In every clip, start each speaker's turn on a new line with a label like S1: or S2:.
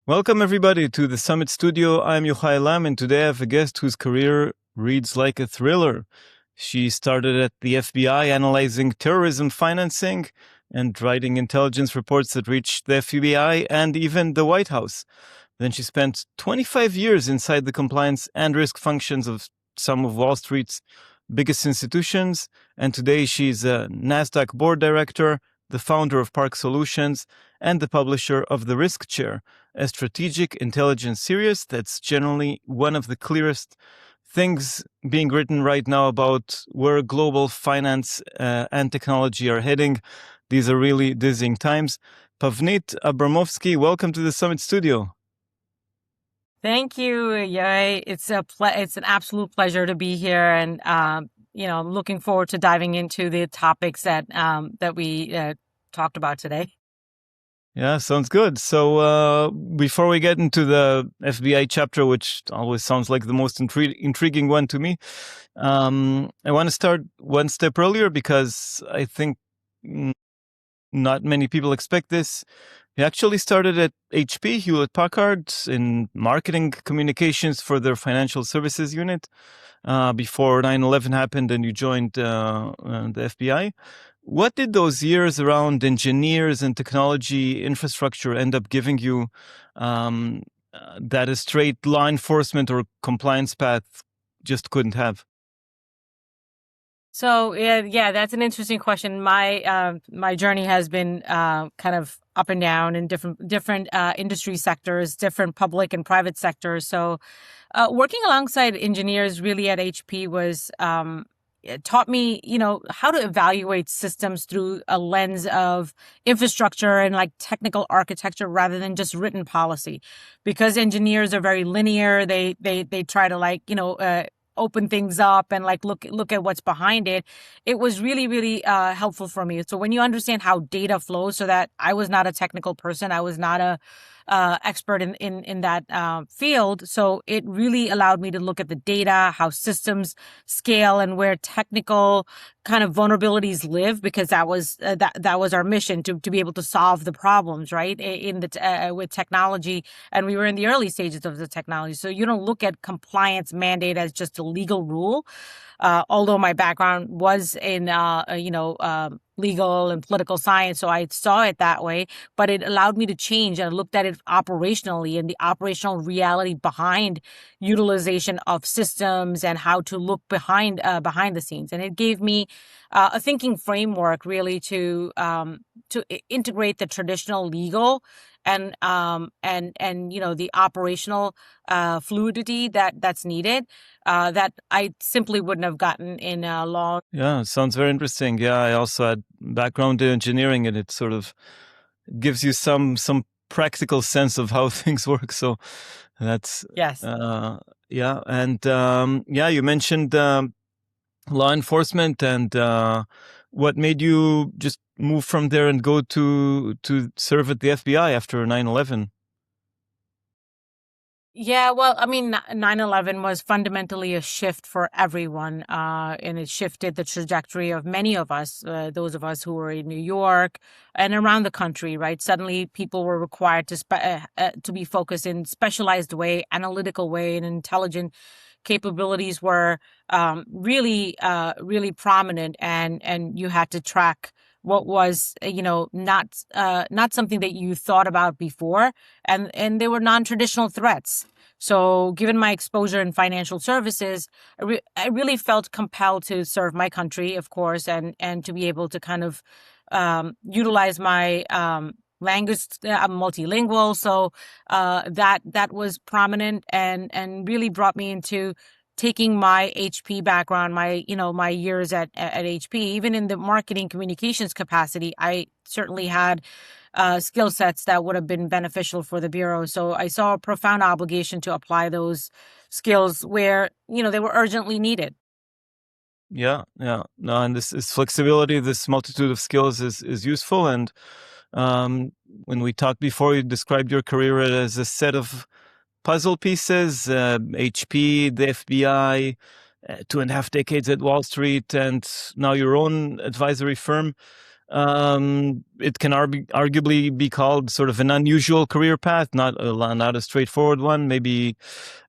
S1: Welcome, everybody, to the Summit Studio. I'm Yochai Lam, and today I have a guest whose career reads like a thriller. She started at the FBI analyzing terrorism financing and writing intelligence reports that reached the FBI and even the White House. Then she spent 25 years inside the compliance and risk functions of some of Wall Street's biggest institutions, and today she's a NASDAQ board director, the founder of Park Solutions, and the publisher of The Risk Chair, a strategic intelligence series that's generally one of the clearest things being written right now about where global finance and technology are heading. These are really dizzying times. Pawneet Abramowski, welcome to the Summit Studio.
S2: Thank you, Yochai. It's an absolute pleasure to be here, and looking forward to diving into the topics that we talked about today.
S1: Yeah, sounds good. So before we get into the FBI chapter, which always sounds like the most intriguing one to me, I want to start one step earlier because I think not many people expect this. He actually started at HP, Hewlett-Packard, in marketing communications for their financial services unit before 9/11 happened and you joined the FBI. What did those years around engineers and technology infrastructure end up giving you that a straight law enforcement or compliance path just couldn't have?
S2: So yeah, that's an interesting question. My journey has been kind of up and down in different industry sectors, different public and private sectors. So working alongside engineers really at HP was it taught me, how to evaluate systems through a lens of infrastructure and like technical architecture rather than just written policy, because engineers are very linear. They try to open things up and like look at what's behind it. It was really helpful for me. So when you understand how data flows, so that I was not a technical person, I was not a expert in that field. So it really allowed me to look at the data, how systems scale, and where technical kind of vulnerabilities live, because that was our mission to be able to solve the problems, right? With technology, and we were in the early stages of the technology. So you don't look at compliance mandate as just a legal rule. Although my background was in legal and political science, so I saw it that way, but it allowed me to change, and I looked at it operationally and the operational reality behind utilization of systems and how to look behind the scenes. And it gave me a thinking framework really to integrate the traditional legal and the operational fluidity that's needed that I simply wouldn't have gotten in law.
S1: Yeah, sounds very interesting. Yeah, I also had background in engineering, and it sort of gives you some practical sense of how things work. So that's
S2: Yes.
S1: yeah, and you mentioned law enforcement, and what made you just move from there and go to serve at the FBI after 9/11?
S2: Yeah, well, I mean, 9/11 was fundamentally a shift for everyone, and it shifted the trajectory of many of us, those of us who were in New York and around the country, right? Suddenly people were required to be focused in specialized way, analytical way, and intelligent capabilities were really prominent, and you had to track what was not something that you thought about before, and they were non-traditional threats. So given my exposure in financial services, I really felt compelled to serve my country, of course, and to be able to kind of utilize my language. I'm multilingual, so that was prominent and really brought me into taking my HP background, my years at HP. Even in the marketing communications capacity, I certainly had skill sets that would have been beneficial for the Bureau. So I saw a profound obligation to apply those skills where, they were urgently needed.
S1: Yeah. No, and this flexibility, this multitude of skills is useful. And when we talked before, you described your career as a set of puzzle pieces, HP, the FBI, 2.5 decades at Wall Street, and now your own advisory firm. It can arguably be called sort of an unusual career path, not a straightforward one. Maybe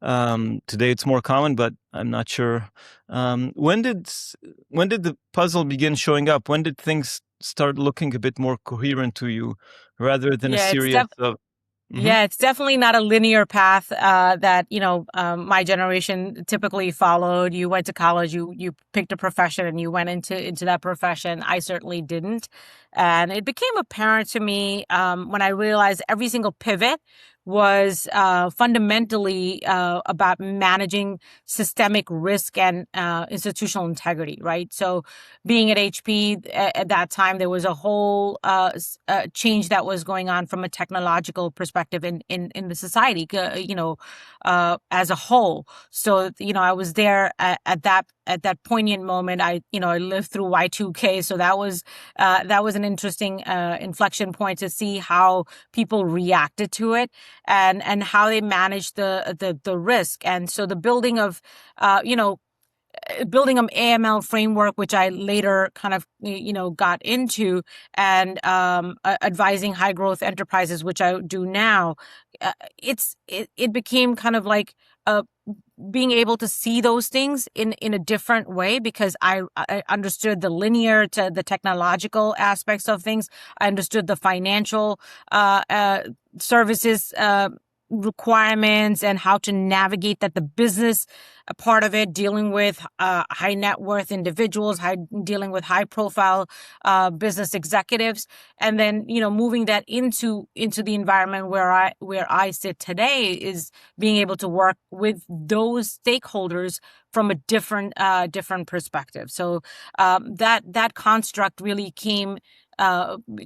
S1: today it's more common, but I'm not sure. When did the puzzle begin showing up? When did things start looking a bit more coherent to you, rather than a
S2: Yeah, it's
S1: series of? Mhm.
S2: Yeah, it's definitely not a linear path that my generation typically followed. You went to college, you picked a profession, and you went into that profession. I certainly didn't, and it became apparent to me when I realized every single pivot was fundamentally about managing systemic risk and institutional integrity. Right. So, being at HP at that time, there was a whole change that was going on from a technological perspective in the society, as a whole. So, I was there at that poignant moment. I lived through Y2K, so that was an interesting inflection point to see how people reacted to it and how they managed the risk. And so the building an AML framework, which I later kind of, got into, and advising high growth enterprises, which I do now. It became kind of like being able to see those things in a different way, because I understood the linear to the technological aspects of things. I understood the financial services requirements and how to navigate that, the business part of it, dealing with high net worth individuals, dealing with high profile business executives, and then moving that into the environment where I sit today, is being able to work with those stakeholders from a different perspective. So that construct really came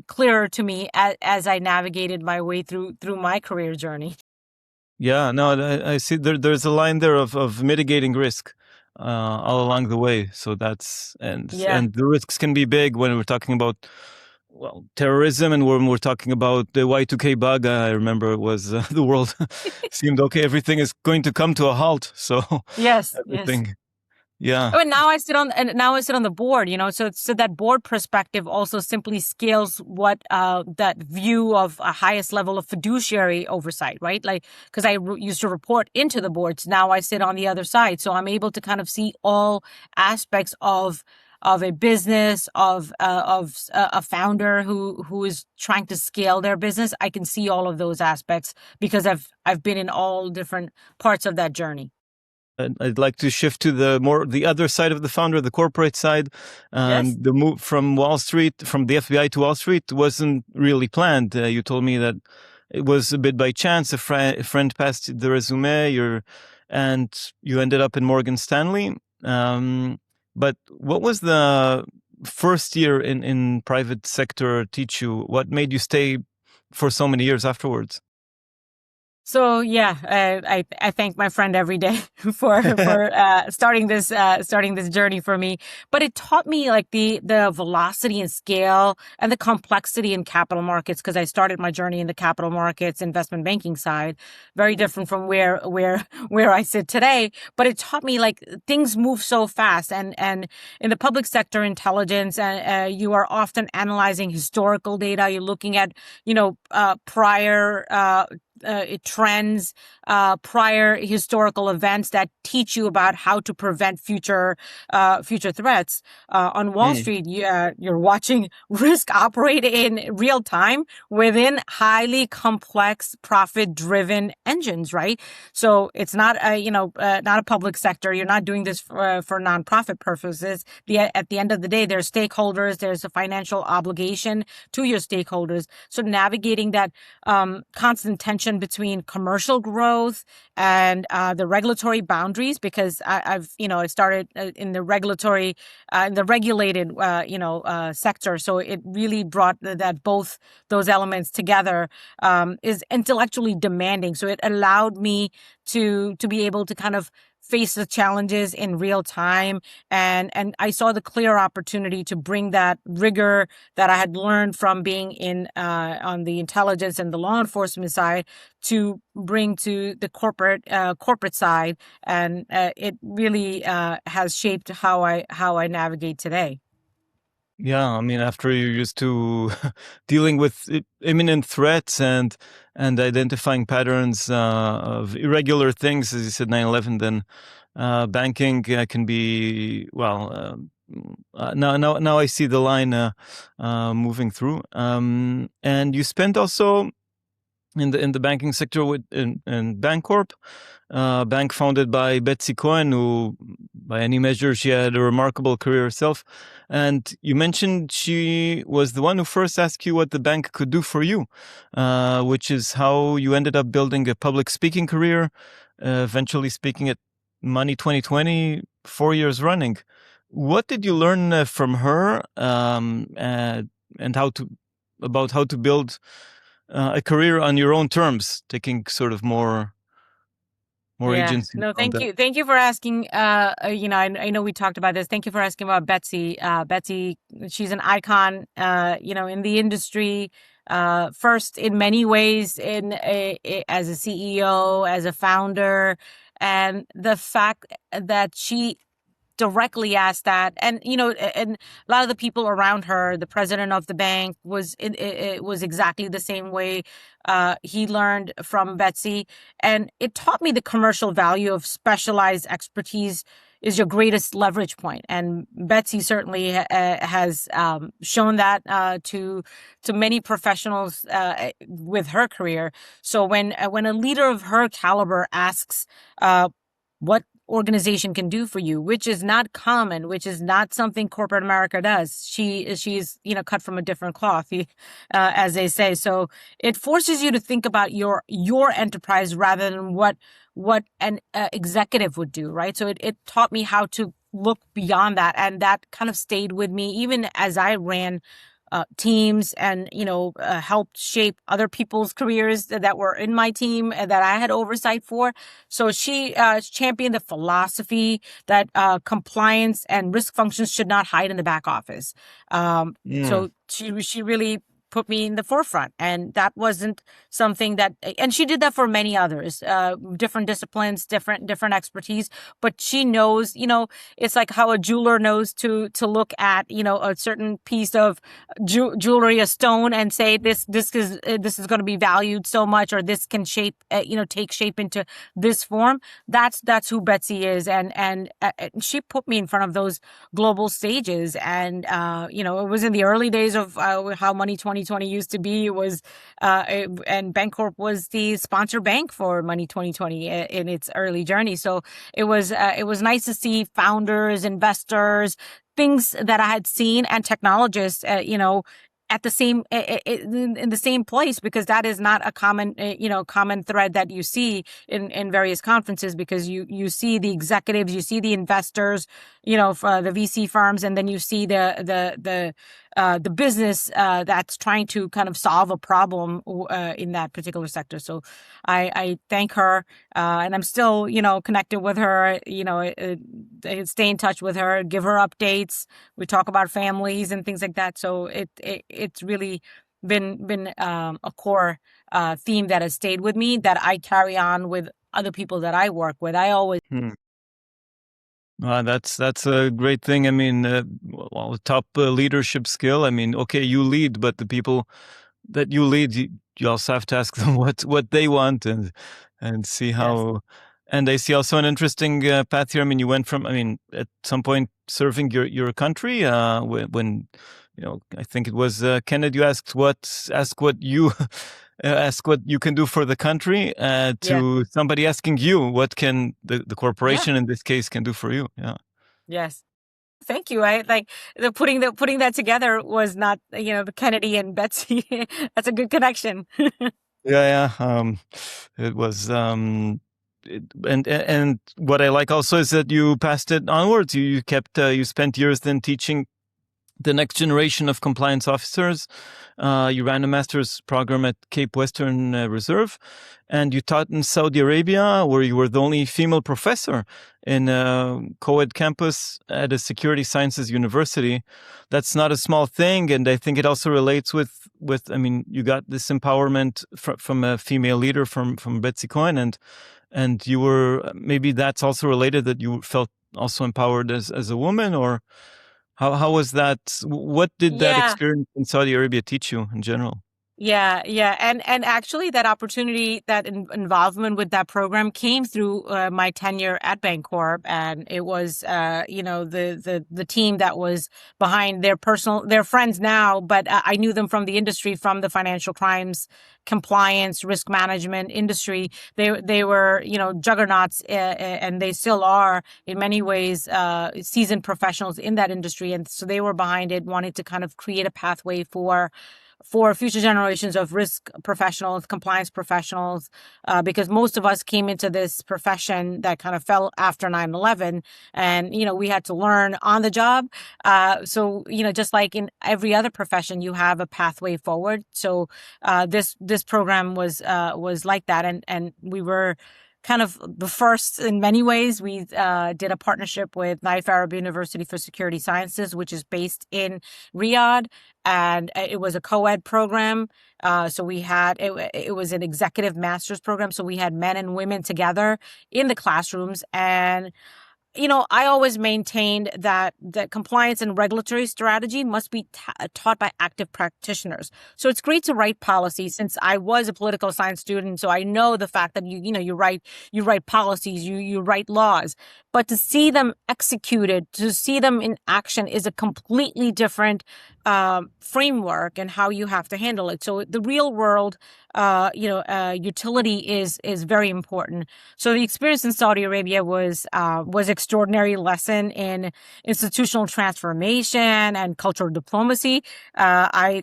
S2: clearer to me as I navigated my way through my career journey.
S1: Yeah, no, I see there's a line there of mitigating risk all along the way. So that's
S2: Yeah.
S1: and the risks can be big when we're talking about, well, terrorism, and when we're talking about the Y2K bug. I remember it was the world seemed okay. Everything is going to come to a halt. So
S2: Yes. Yes.
S1: everything, yeah.
S2: Oh, and now I sit on the board, so that board perspective also simply scales what that view of a highest level of fiduciary oversight, right? Like, because used to report into the boards, now I sit on the other side, so I'm able to kind of see all aspects of a business, of a founder who is trying to scale their business. I can see all of those aspects because I've been in all different parts of that journey.
S1: I'd like to shift to the other side of the founder, the corporate side.
S2: Yes.
S1: The move from Wall Street, from the FBI to Wall Street, wasn't really planned. You told me that it was a bit by chance. A friend passed the resume, and you ended up in Morgan Stanley. But what was the first year in private sector teach you? What made you stay for so many years afterwards?
S2: So yeah, I thank my friend every day for starting this journey for me. But it taught me like the velocity and scale and the complexity in capital markets, because I started my journey in the capital markets investment banking side, very different from where I sit today. But it taught me like things move so fast, and in the public sector intelligence, you are often analyzing historical data. You're looking at prior trends, prior historical events that teach you about how to prevent future threats. On Wall Street, you're watching risk operate in real time within highly complex, profit-driven engines, right? So it's not not a public sector. You're not doing this for nonprofit purposes. At the end of the day, there's stakeholders. There's a financial obligation to your stakeholders. So navigating that constant tension between commercial growth and the regulatory boundaries, because I started in the regulated sector, so it really brought that both those elements together, is intellectually demanding. So it allowed me to be able to kind of face the challenges in real time, and I saw the clear opportunity to bring that rigor that I had learned from being in on the intelligence and the law enforcement side, to bring to the corporate side, and it really has shaped how I navigate today.
S1: Yeah, I mean, after you're used to dealing with imminent threats and identifying patterns of irregular things, as you said, 9/11, then banking can be well. Now I see the line moving through. And you spent also in the banking sector with in Bancorp, bank founded by Betsy Cohen, who, by any measure, she had a remarkable career herself. And you mentioned she was the one who first asked you what the bank could do for you, which is how you ended up building a public speaking career, eventually speaking at Money 2020, 4 years running. What did you learn from her, and how to build a career on your own terms, taking sort of more
S2: Yeah.
S1: agency
S2: No,
S1: around
S2: thank
S1: that?
S2: you. Thank you for asking. I know we talked about this. Thank you for asking about Betsy. Betsy, she's an icon, in the industry. First, in many ways, as a CEO, as a founder, and the fact that she directly asked that, and a lot of the people around her, the president of the bank it was exactly the same way. He learned from Betsy, and it taught me the commercial value of specialized expertise is your greatest leverage point. And Betsy certainly has shown that to many professionals with her career. So when a leader of her caliber asks what organization can do for you, which is not common, which is not something corporate America does. She's cut from a different cloth, as they say. So it forces you to think about your enterprise rather than what an executive would do, right? So it taught me how to look beyond that, and that kind of stayed with me even as I ran teams and helped shape other people's careers that were in my team and that I had oversight for. So she championed the philosophy that compliance and risk functions should not hide in the back office.
S1: Mm.
S2: So she really put me in the forefront, and that wasn't something that, and she did that for many others, different disciplines, different expertise. But she knows, it's like how a jeweler knows to look at a certain piece of jewelry, a stone, and say this is going to be valued so much, or this can take shape into this form. That's who Betsy is, and she put me in front of those global stages. And it was in the early days of how Money 2020 used to be. It was and Bancorp was the sponsor bank for Money 2020 in its early journey. So it was nice to see founders, investors, things that I had seen, and technologists, at the same in the same place, because that is not a common thread that you see in various conferences, because you see the executives, you see the investors, for the VC firms, and then you see the business that's trying to kind of solve a problem in that particular sector. So I thank her, and I'm still connected with her. Stay in touch with her, give her updates. We talk about families and things like that. So it's really been a core theme that has stayed with me, that I carry on with other people that I work with. I always
S1: Hmm. That's a great thing. I mean, well, top leadership skill. I mean, okay, you lead, but the people that you lead, you also have to ask them what they want, and see
S2: yes
S1: how. And I see also an interesting path here. I mean, you went from, I mean, at some point serving your country, when I think it was Kennedy. You ask what you ask what you can do for the country,
S2: yeah
S1: to somebody asking you what can the
S2: yeah
S1: corporation in this case can do for you. Yeah.
S2: yes. Thank you. I like putting that together was not, the Kennedy and Betsy. That's a good connection.
S1: Yeah, yeah. It was, and what I like also is that you passed it onwards. You kept, you spent years then teaching the next generation of compliance officers. You ran a master's program at Cape Western Reserve, and you taught in Saudi Arabia, where you were the only female professor in a co-ed campus at a security sciences university. That's not a small thing, and I think it also relates with. I mean, you got this empowerment from a female leader, from Betsy Cohen, and you were, maybe that's also related, that you felt also empowered as a woman, or How was that? What did that
S2: Yeah.
S1: experience in Saudi Arabia teach you in general?
S2: Yeah. And actually that opportunity, that involvement with that program came through my tenure at Bancorp. And it was, the team that was behind their friends now, but I knew them from the industry, from the financial crimes, compliance, risk management industry. They were, juggernauts, and they still are in many ways, seasoned professionals in that industry. And so they were behind it, wanting to kind of create a pathway for future generations of risk professionals, compliance professionals, because most of us came into this profession that kind of fell after 9/11, and, we had to learn on the job. So, just like in every other profession, you have a pathway forward. So, this program was like that. And we were kind of the first in many ways. We did a partnership with Naif Arab University for Security Sciences, which is based in Riyadh, and it was a co-ed program. So we had it was an executive master's program. So we had men and women together in the classrooms. And I always maintained that compliance and regulatory strategy must be taught by active practitioners. So it's great to write policy, since I was a political science student. So I know the fact that you write policies, you write laws, but to see them executed, to see them in action, is a completely different framework and how you have to handle it. So the real world, utility is very important. So the experience in Saudi Arabia was extraordinary lesson in institutional transformation and cultural diplomacy. I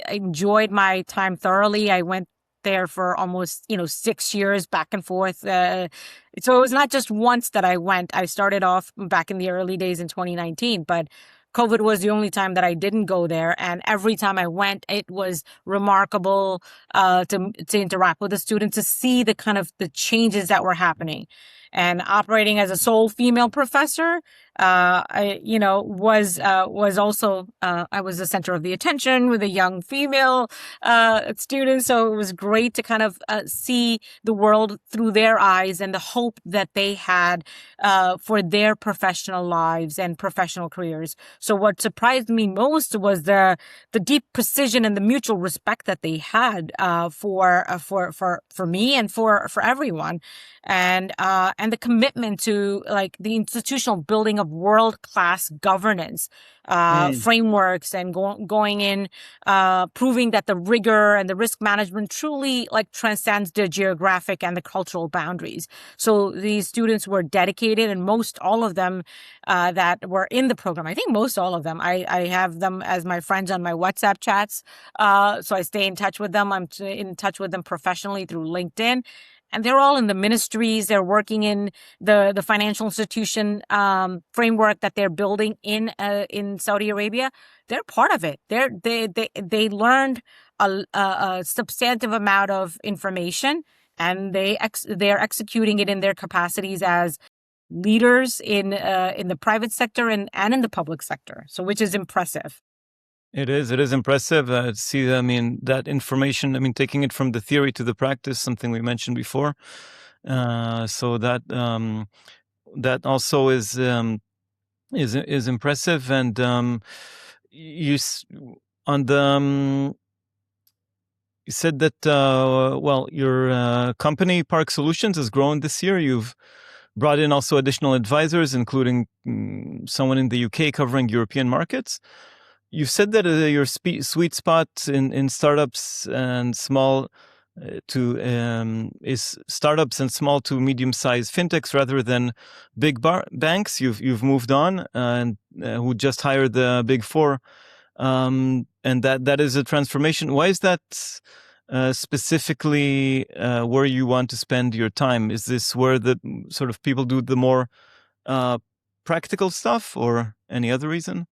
S2: enjoyed my time thoroughly. I went there for almost 6 years back and forth. So it was not just once that I went. I started off back in the early days in 2019, but COVID was the only time that I didn't go there. And every time I went, it was remarkable to interact with the students, to see the kind of the changes that were happening. And operating as a sole female professor, was also, I was the center of the attention with a young female student. So it was great to kind of see the world through their eyes, and the hope that they had for their professional lives and professional careers. So what surprised me most was the deep precision and the mutual respect that they had for me and for everyone, and the commitment to, like, the institutional building of world-class governance frameworks, and going in, proving that the rigor and the risk management truly, like, transcends the geographic and the cultural boundaries. So these students were dedicated, and most all of them that were in the program, I think most all of them, I have them as my friends on my WhatsApp chats. So I stay in touch with them. I'm in touch with them professionally through LinkedIn. And they're all in the ministries. They're working in the financial institution framework that they're building in Saudi Arabia. They're part of it. They learned a substantive amount of information, and they're executing it in their capacities as leaders in the private sector and in the public sector. So, which is impressive.
S1: It is impressive to see, I mean, that information, I mean, taking it from the theory to the practice, something we mentioned before. So that also is impressive. And you on the you said that well, your company Park Solutions has grown this year. You've brought in also additional advisors, including someone in the UK covering European markets. You said that your sweet spot in startups and small is startups and small to medium-sized fintechs rather than big banks. You've moved on, and who just hired the big four, and that is a transformation. Why is that specifically where you want to spend your time? Is this where the sort of people do the more practical stuff, or any other reason?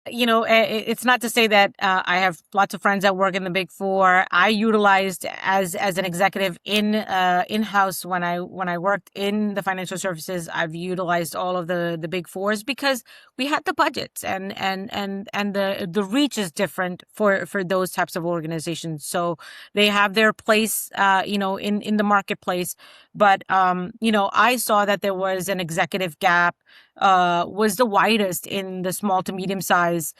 S2: It's not to say that I have lots of friends that work in the Big Four. I utilized as an executive in-house when I worked in the financial services. I've utilized all of the Big Fours because we had the budgets, and the reach is different for those types of organizations. So they have their place, in the marketplace. But I saw that there was an executive gap was the widest in the small to medium size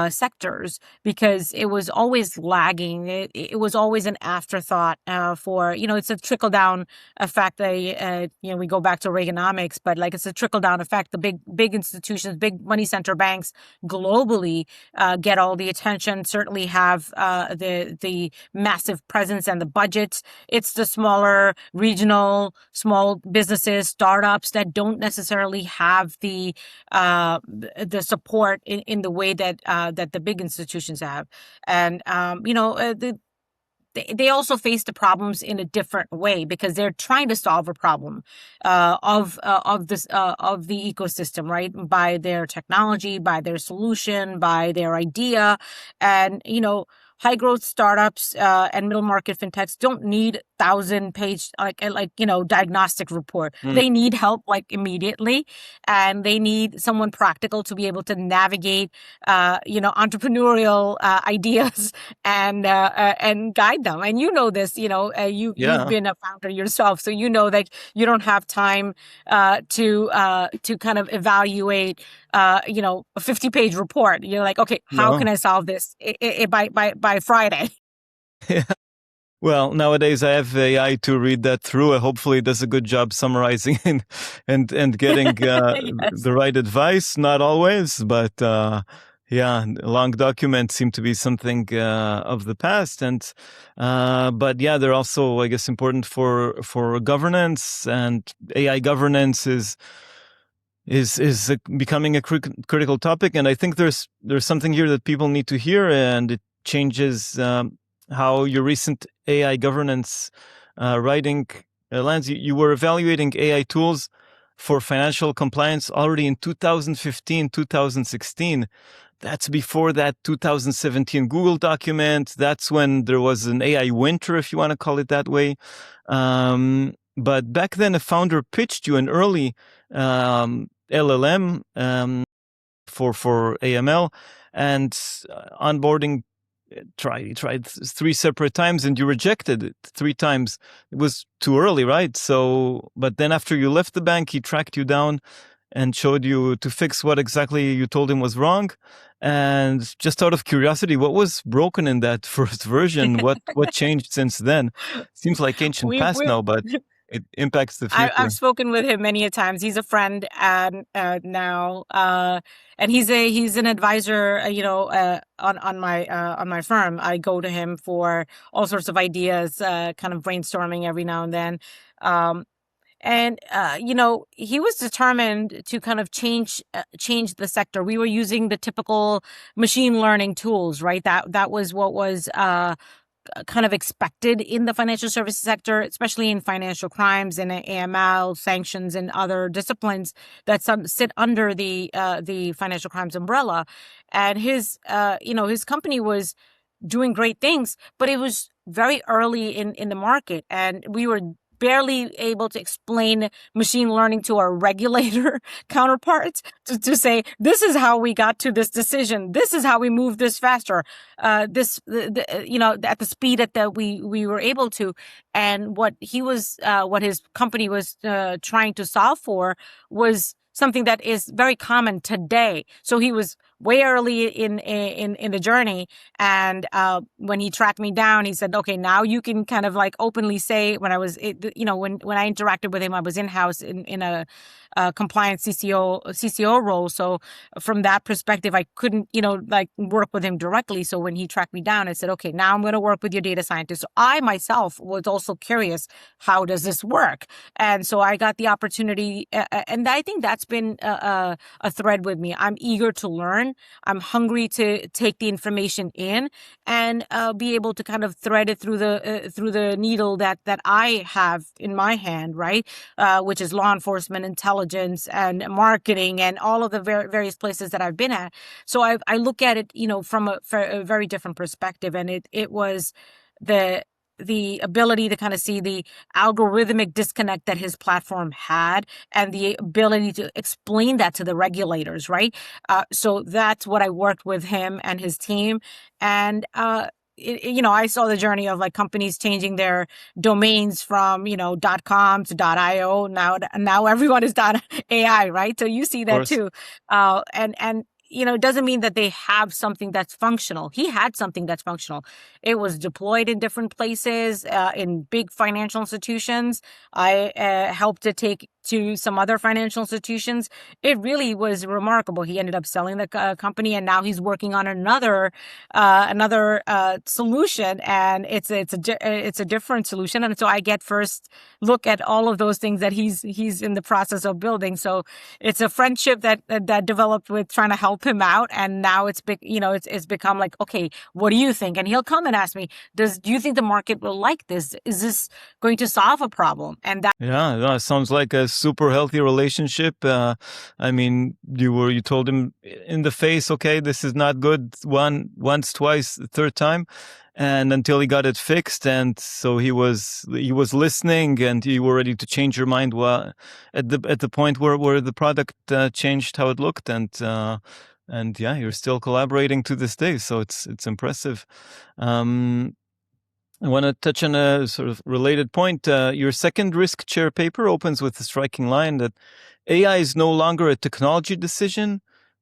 S2: sectors, because it was always lagging. It was always an afterthought for, it's a trickle down effect. We go back to Reaganomics, but like, it's a trickle down effect. The big institutions, big money center banks globally get all the attention, certainly have the massive presence and the budgets. It's the smaller regional small businesses, startups that don't necessarily have the support in the way that the big institutions have. And they also face the problems in a different way, because they're trying to solve a problem of the ecosystem, right? By their technology, by their solution, by their idea. And high growth startups and middle market fintechs don't need 1,000-page diagnostic report. They need help like immediately, and they need someone practical to be able to navigate entrepreneurial ideas and guide them. And this, you've been a founder yourself, so that you don't have time to kind of evaluate a 50-page report. You're like, okay, how can I solve this by Friday?
S1: Yeah. Well, nowadays I have AI to read that through. Hopefully it does a good job summarizing and getting
S2: Yes.
S1: the right advice. Not always, but long documents seem to be something of the past. And but yeah, they're also, I guess, important for governance, and AI governance is becoming a critical topic. And I think there's something here that people need to hear, and it changes how your recent AI governance writing lands. You were evaluating AI tools for financial compliance already in 2015, 2016. That's before that 2017 Google document. That's when there was an AI winter, if you want to call it that way. But back then, a founder pitched you an early LLM for AML, and onboarding tried 3 separate times, and you rejected it 3 times. It was too early, right? So, but then after you left the bank, he tracked you down and showed you to fix what exactly you told him was wrong. And just out of curiosity, what was broken in that first version? What changed since then? Seems like ancient past now, but it impacts the future.
S2: I've spoken with him many a times. He's a friend now, and he's an advisor. On my firm, I go to him for all sorts of ideas, kind of brainstorming every now and then. And he was determined to kind of change the sector. We were using the typical machine learning tools, right? That was what was kind of expected in the financial services sector, especially in financial crimes and AML, sanctions, and other disciplines that sit under the financial crimes umbrella. And his company was doing great things, but it was very early in the market, and we were barely able to explain machine learning to our regulator counterparts to say, this is how we got to this decision. This is how we moved this faster. At the speed that we were able to. And what his company was trying to solve for was something that is very common today. So he was way early in the journey, and when he tracked me down, he said, "Okay, now you can kind of like openly say." When I was, when I interacted with him, I was in house in a compliance CCO role. So from that perspective, I couldn't work with him directly. So when he tracked me down, I said, "Okay, now I'm going to work with your data scientist." So I myself was also curious, how does this work? And so I got the opportunity, and I think that's been a thread with me. I'm eager to learn. I'm hungry to take the information in and be able to kind of thread it through the needle that I have in my hand, right? Which is law enforcement, intelligence, and marketing, and all of the various places that I've been at. So I look at it, from a very different perspective, and it was the ability to kind of see the algorithmic disconnect that his platform had, and the ability to explain that to the regulators, right? So that's what I worked with him and his team. And I saw the journey of like companies changing their domains from, .com to .io. Now everyone is .ai, right? So you see
S1: Of
S2: that
S1: course.
S2: too. And it doesn't mean that they have something that's functional. He had something that's functional. It was deployed in different places, in big financial institutions. I helped to take to some other financial institutions. It really was remarkable. He ended up selling the company, and now he's working on another solution, and it's a different solution. And so I get first look at all of those things that he's in the process of building. So it's a friendship that developed with trying to help him out, and now it's become like, okay, what do you think? And he'll come and ask me, do you think the market will like this? Is this going to solve a problem? And that
S1: Yeah, no, it sounds like a super healthy relationship. I mean, you told him in the face, okay, this is not good. Once, twice, the third time, and until he got it fixed, and so he was listening, and you were ready to change your mind. Well, at the point where the product changed how it looked, and yeah, you're still collaborating to this day. So it's impressive. I want to touch on a sort of related point. Your second risk chair paper opens with a striking line that AI is no longer a technology decision.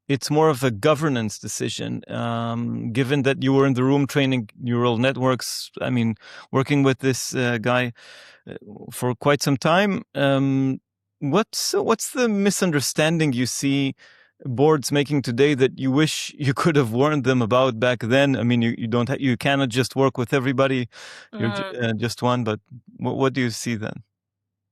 S1: It's more of a governance decision. Given that you were in the room training neural networks, I mean, working with this guy for quite some time, what's the misunderstanding you see boards making today that you wish you could have warned them about back then? I mean, you cannot just work with everybody. You're just one, but what do you see then?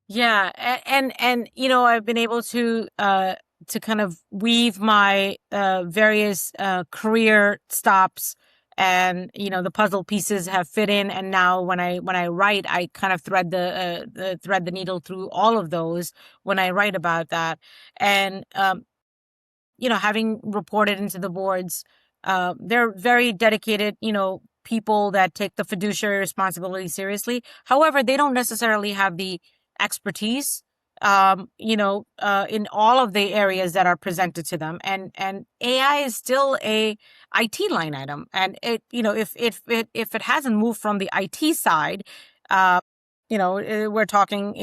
S2: Yeah, and I've been able to kind of weave my various career stops, and the puzzle pieces have fit in. And now when I write, I kind of thread the needle through all of those when I write about that. And having reported into the boards, they're very dedicated, people that take the fiduciary responsibility seriously. However, they don't necessarily have the expertise, in all of the areas that are presented to them. And AI is still a IT line item. And if it hasn't moved from the IT side, we're talking,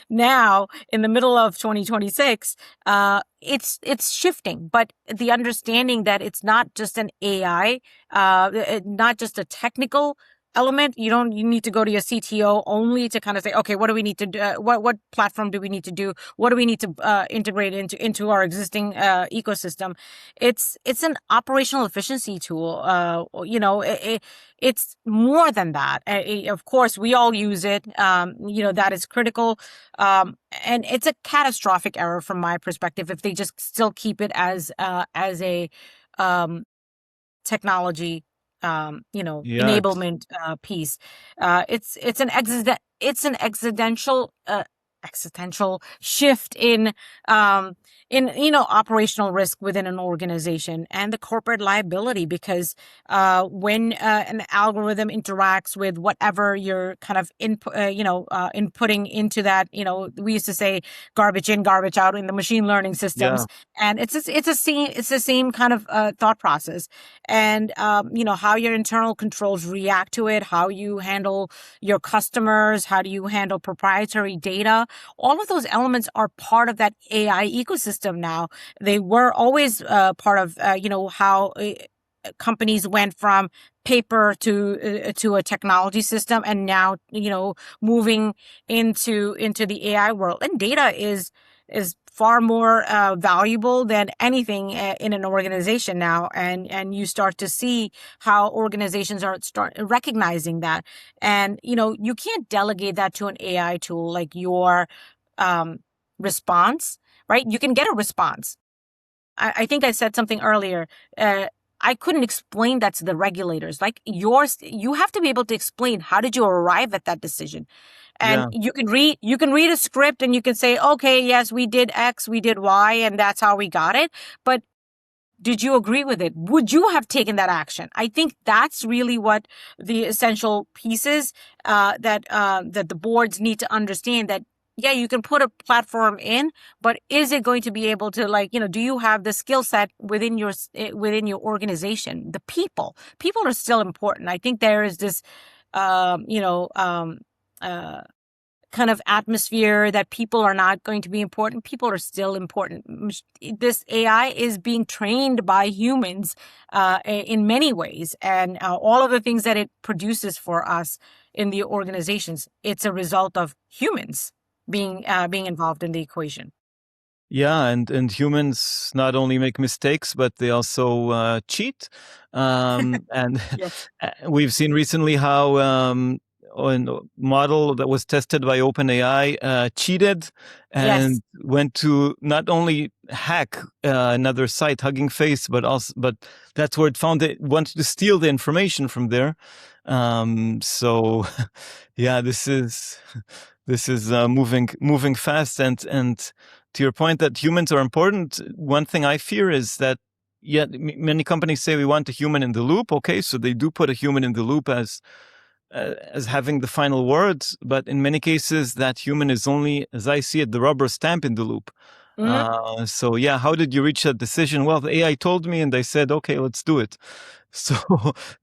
S2: now in the middle of 2026, it's shifting. But the understanding that it's not just an AI, not just a technical element. You need to go to your CTO only to kind of say, okay, what do we need to do? What platform do we need to do? What do we need to integrate into our existing ecosystem? It's an operational efficiency tool. It's more than that. Of course, we all use it. That is critical. And it's a catastrophic error from my perspective if they just still keep it as a technology,
S1: Yeah,
S2: enablement piece. It's an existential shift in operational risk within an organization and the corporate liability, because when an algorithm interacts with whatever you're kind of inputting into that, we used to say garbage in, garbage out in the machine learning systems.
S1: yeah,
S2: And it's the same kind of thought process. And how your internal controls react to it, how you handle your customers, how do you handle proprietary data. All of those elements are part of that AI ecosystem now. They were always part of, how companies went from paper to a technology system, and now, moving into the AI world. And data is far more valuable than anything in an organization now. And you start to see how organizations start recognizing that. And, you can't delegate that to an AI tool, like your response, right? You can get a response. I think I said something earlier. I couldn't explain that to the regulators. Like you have to be able to explain, how did you arrive at that decision? And
S1: yeah.
S2: you can read a script and you can say, okay, yes, we did X, we did Y, and that's how we got it. But did you agree with it? Would you have taken that action? I think that's really what the essential pieces that the boards need to understand, that yeah, you can put a platform in, but is it going to be able to, like, do you have the skill set within your organization? The people are still important. I think there is this, um, you know, um, uh, kind of atmosphere that people are not going to be important. People are still important. This AI is being trained by humans in many ways, and all of the things that it produces for us in the organizations, it's a result of humans being involved in the equation.
S1: Yeah, and humans not only make mistakes, but they also cheat. And
S2: Yes.
S1: we've seen recently how a model that was tested by OpenAI cheated
S2: Yes.
S1: and went to not only hack another site, Hugging Face, but that's where it found it wanted to steal the information from there. So, yeah, this is moving fast, and to your point that humans are important, one thing I fear is that, yeah, many companies say we want a human in the loop. Okay, so they do put a human in the loop as having the final words, but in many cases that human is only, as I see it, the rubber stamp in the loop.
S2: Hmm.
S1: So yeah, how did you reach that decision? Well, the AI told me, and I said, okay, let's do it. So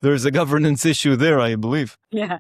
S1: there's a governance issue there, I believe.
S2: Yeah.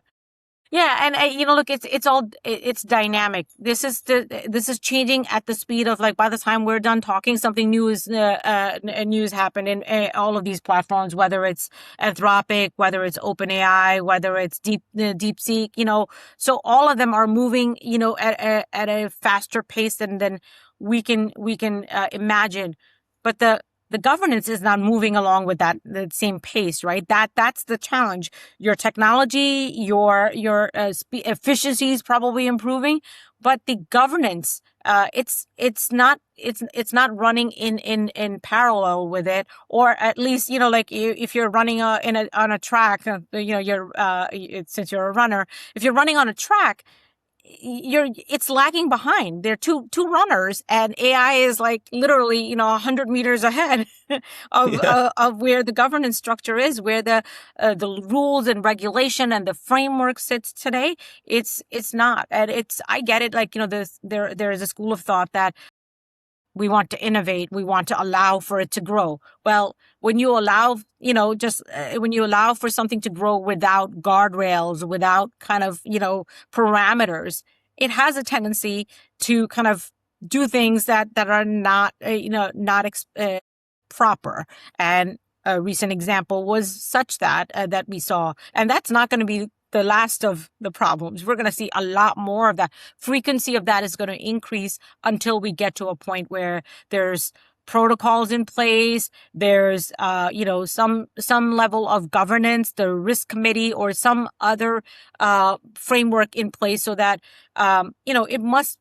S2: Yeah, and look, it's dynamic. This is changing at the speed of, like, by the time we're done talking, something new is news happened in all of these platforms, whether it's Anthropic, whether it's OpenAI, whether it's DeepSeek. So all of them are moving, at a faster pace than we can imagine, but the governance is not moving along with the same pace, right? That's the challenge. Your technology, your efficiency is probably improving, but the governance, it's not running in parallel with it, or at least, like, if you're running on a track, since you're a runner, if you're running on a track, it's lagging behind. There are two runners, and AI is, like, literally 100 meters ahead of
S1: Yeah.
S2: of where the governance structure is, where the rules and regulation and the framework sits today. It's not, and I get it. Like, there is a school of thought that we want to innovate, we want to allow for it to grow. Well, when you allow, just when you allow for something to grow without guardrails, without kind of, parameters, it has a tendency to kind of do things that are not, not proper. And a recent example was such that we saw, and that's not going to be the last of the problems. We're going to see a lot more of that. Frequency of that is going to increase until we get to a point where there's protocols in place, there's some level of governance, the risk committee or some other framework in place, so that it must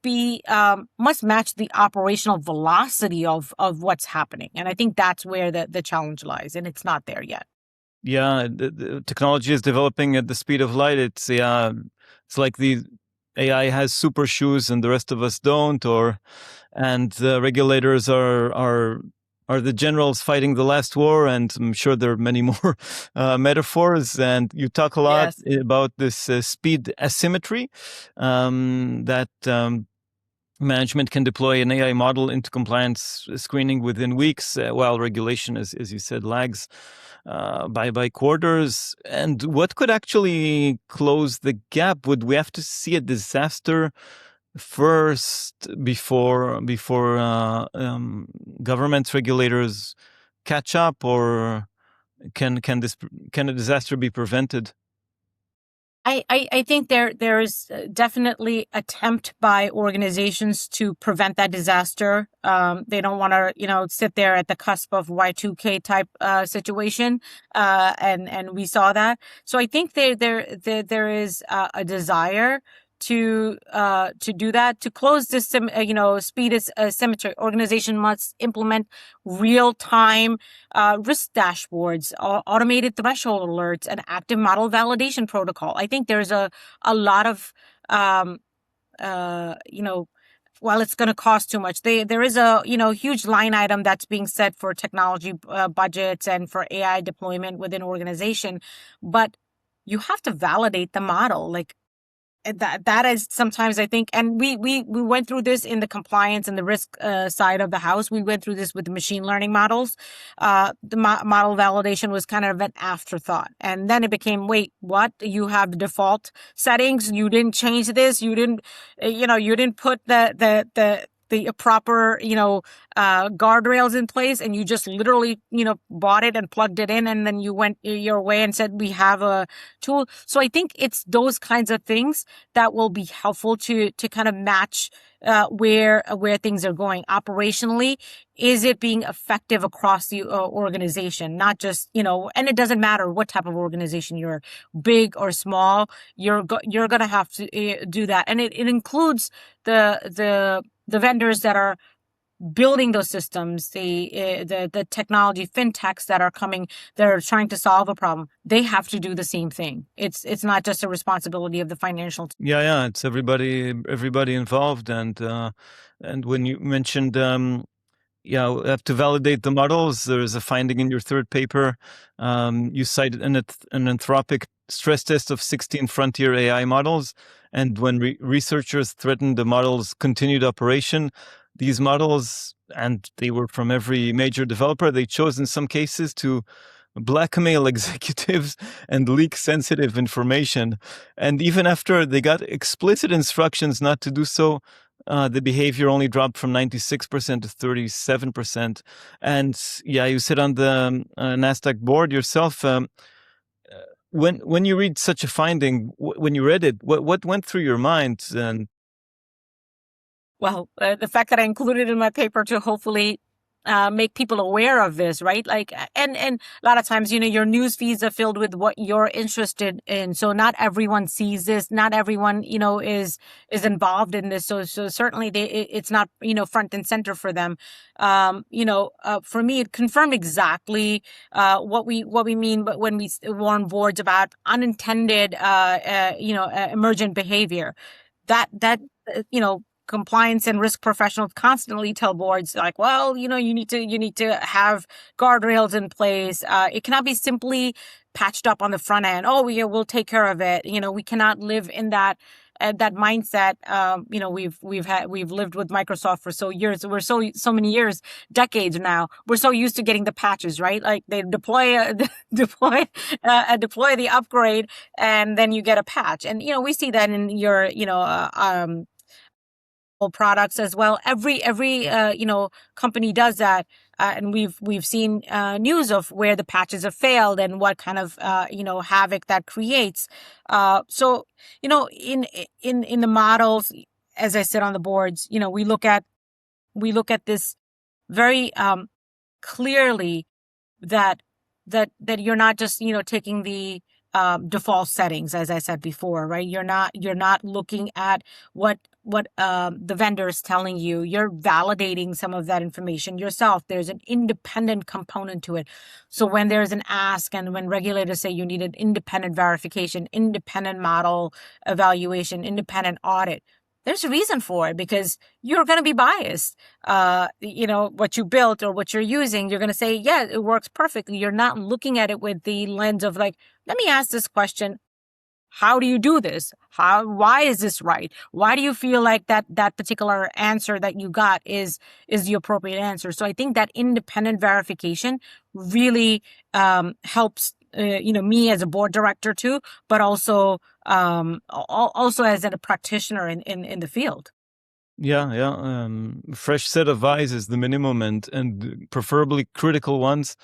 S2: match the operational velocity of what's happening. And I think that's where the challenge lies, and it's not there yet.
S1: Yeah, the technology is developing at the speed of light. It's like the AI has super shoes and the rest of us don't, and the regulators are the generals fighting the last war. And I'm sure there are many more metaphors. And you talk a lot
S2: Yes.
S1: about this speed asymmetry, that management can deploy an AI model into compliance screening within weeks, while regulation, as you said, lags by quarters. And what could actually close the gap? Would we have to see a disaster first before government regulators catch up, or can a disaster be prevented?
S2: I think there is definitely attempt by organizations to prevent that disaster. They don't want to, sit there at the cusp of Y2K type situation, and we saw that. So I think there is a desire to do that, to close this speed is symmetry. Organization must implement real time risk dashboards, automated threshold alerts, and active model validation protocol. I think there's a lot of um, while it's going to cost too much, there is a huge line item that's being set for technology budgets and for AI deployment within organization, but you have to validate the model. Like, that is sometimes, I think, and we went through this in the compliance and the risk side of the house. We went through this with the machine learning models. The model validation was kind of an afterthought, and then it became, wait, what? You have the default settings. You didn't change this. You didn't, you didn't put the proper, guardrails in place, and you just literally, bought it and plugged it in, and then you went your way and said, we have a tool. So I think it's those kinds of things that will be helpful to kind of match where things are going operationally. Is it being effective across the organization? Not just, and it doesn't matter what type of organization you're, big or small, you're going to have to do that. And it includes the vendors that are building those systems, the technology fintechs that are coming, that are trying to solve a problem. They have to do the same thing. It's not just a responsibility of the financial team.
S1: Yeah, it's everybody involved, and when you mentioned we have to validate the models. There's a finding in your third paper. You cited an Anthropic stress test of 16 frontier AI models. And when researchers threatened the models' continued operation, these models, and they were from every major developer, they chose in some cases to blackmail executives and leak sensitive information. And even after they got explicit instructions not to do so, the behavior only dropped from 96% to 37%. And you sit on the NASDAQ board yourself. When you read such a finding, when you read it, what went through your mind? And
S2: well, the fact that I included it in my paper to hopefully make people aware of this, right? Like, and a lot of times, your news feeds are filled with what you're interested in. So not everyone sees this. Not everyone, is involved in this. So certainly it's not, front and center for them. For me, it confirmed exactly what we mean, but when we warn boards about unintended, emergent behavior, that compliance and risk professionals constantly tell boards, like, well, you need to have guardrails in place. It cannot be simply patched up on the front end. Oh, we'll take care of it. We cannot live in that mindset. We've lived with Microsoft for we're so many years, decades now. We're so used to getting the patches, right? Like they deploy the upgrade, and then you get a patch. And we see that in your products as well. Every company does that, and we've seen news of where the patches have failed and what kind of havoc that creates. So in the models, as I sit on the boards, we look at this very clearly, that you're not just taking the default settings, as I said before, right? You're not looking at what the vendor is telling you. You're validating some of that information yourself. There's an independent component to it. So when there's an ask, and when regulators say you need an independent verification, independent model evaluation, independent audit, there's a reason for it, because you're going to be biased. What you built or what you're using, you're going to say, yeah, it works perfectly. You're not looking at it with the lens of like, let me ask this question. How do you do this? Why is this right? Why do you feel like that particular answer that you got is the appropriate answer? So I think that independent verification really helps, me as a board director too, but also as a practitioner in the field.
S1: Fresh set of eyes is the minimum, and preferably critical ones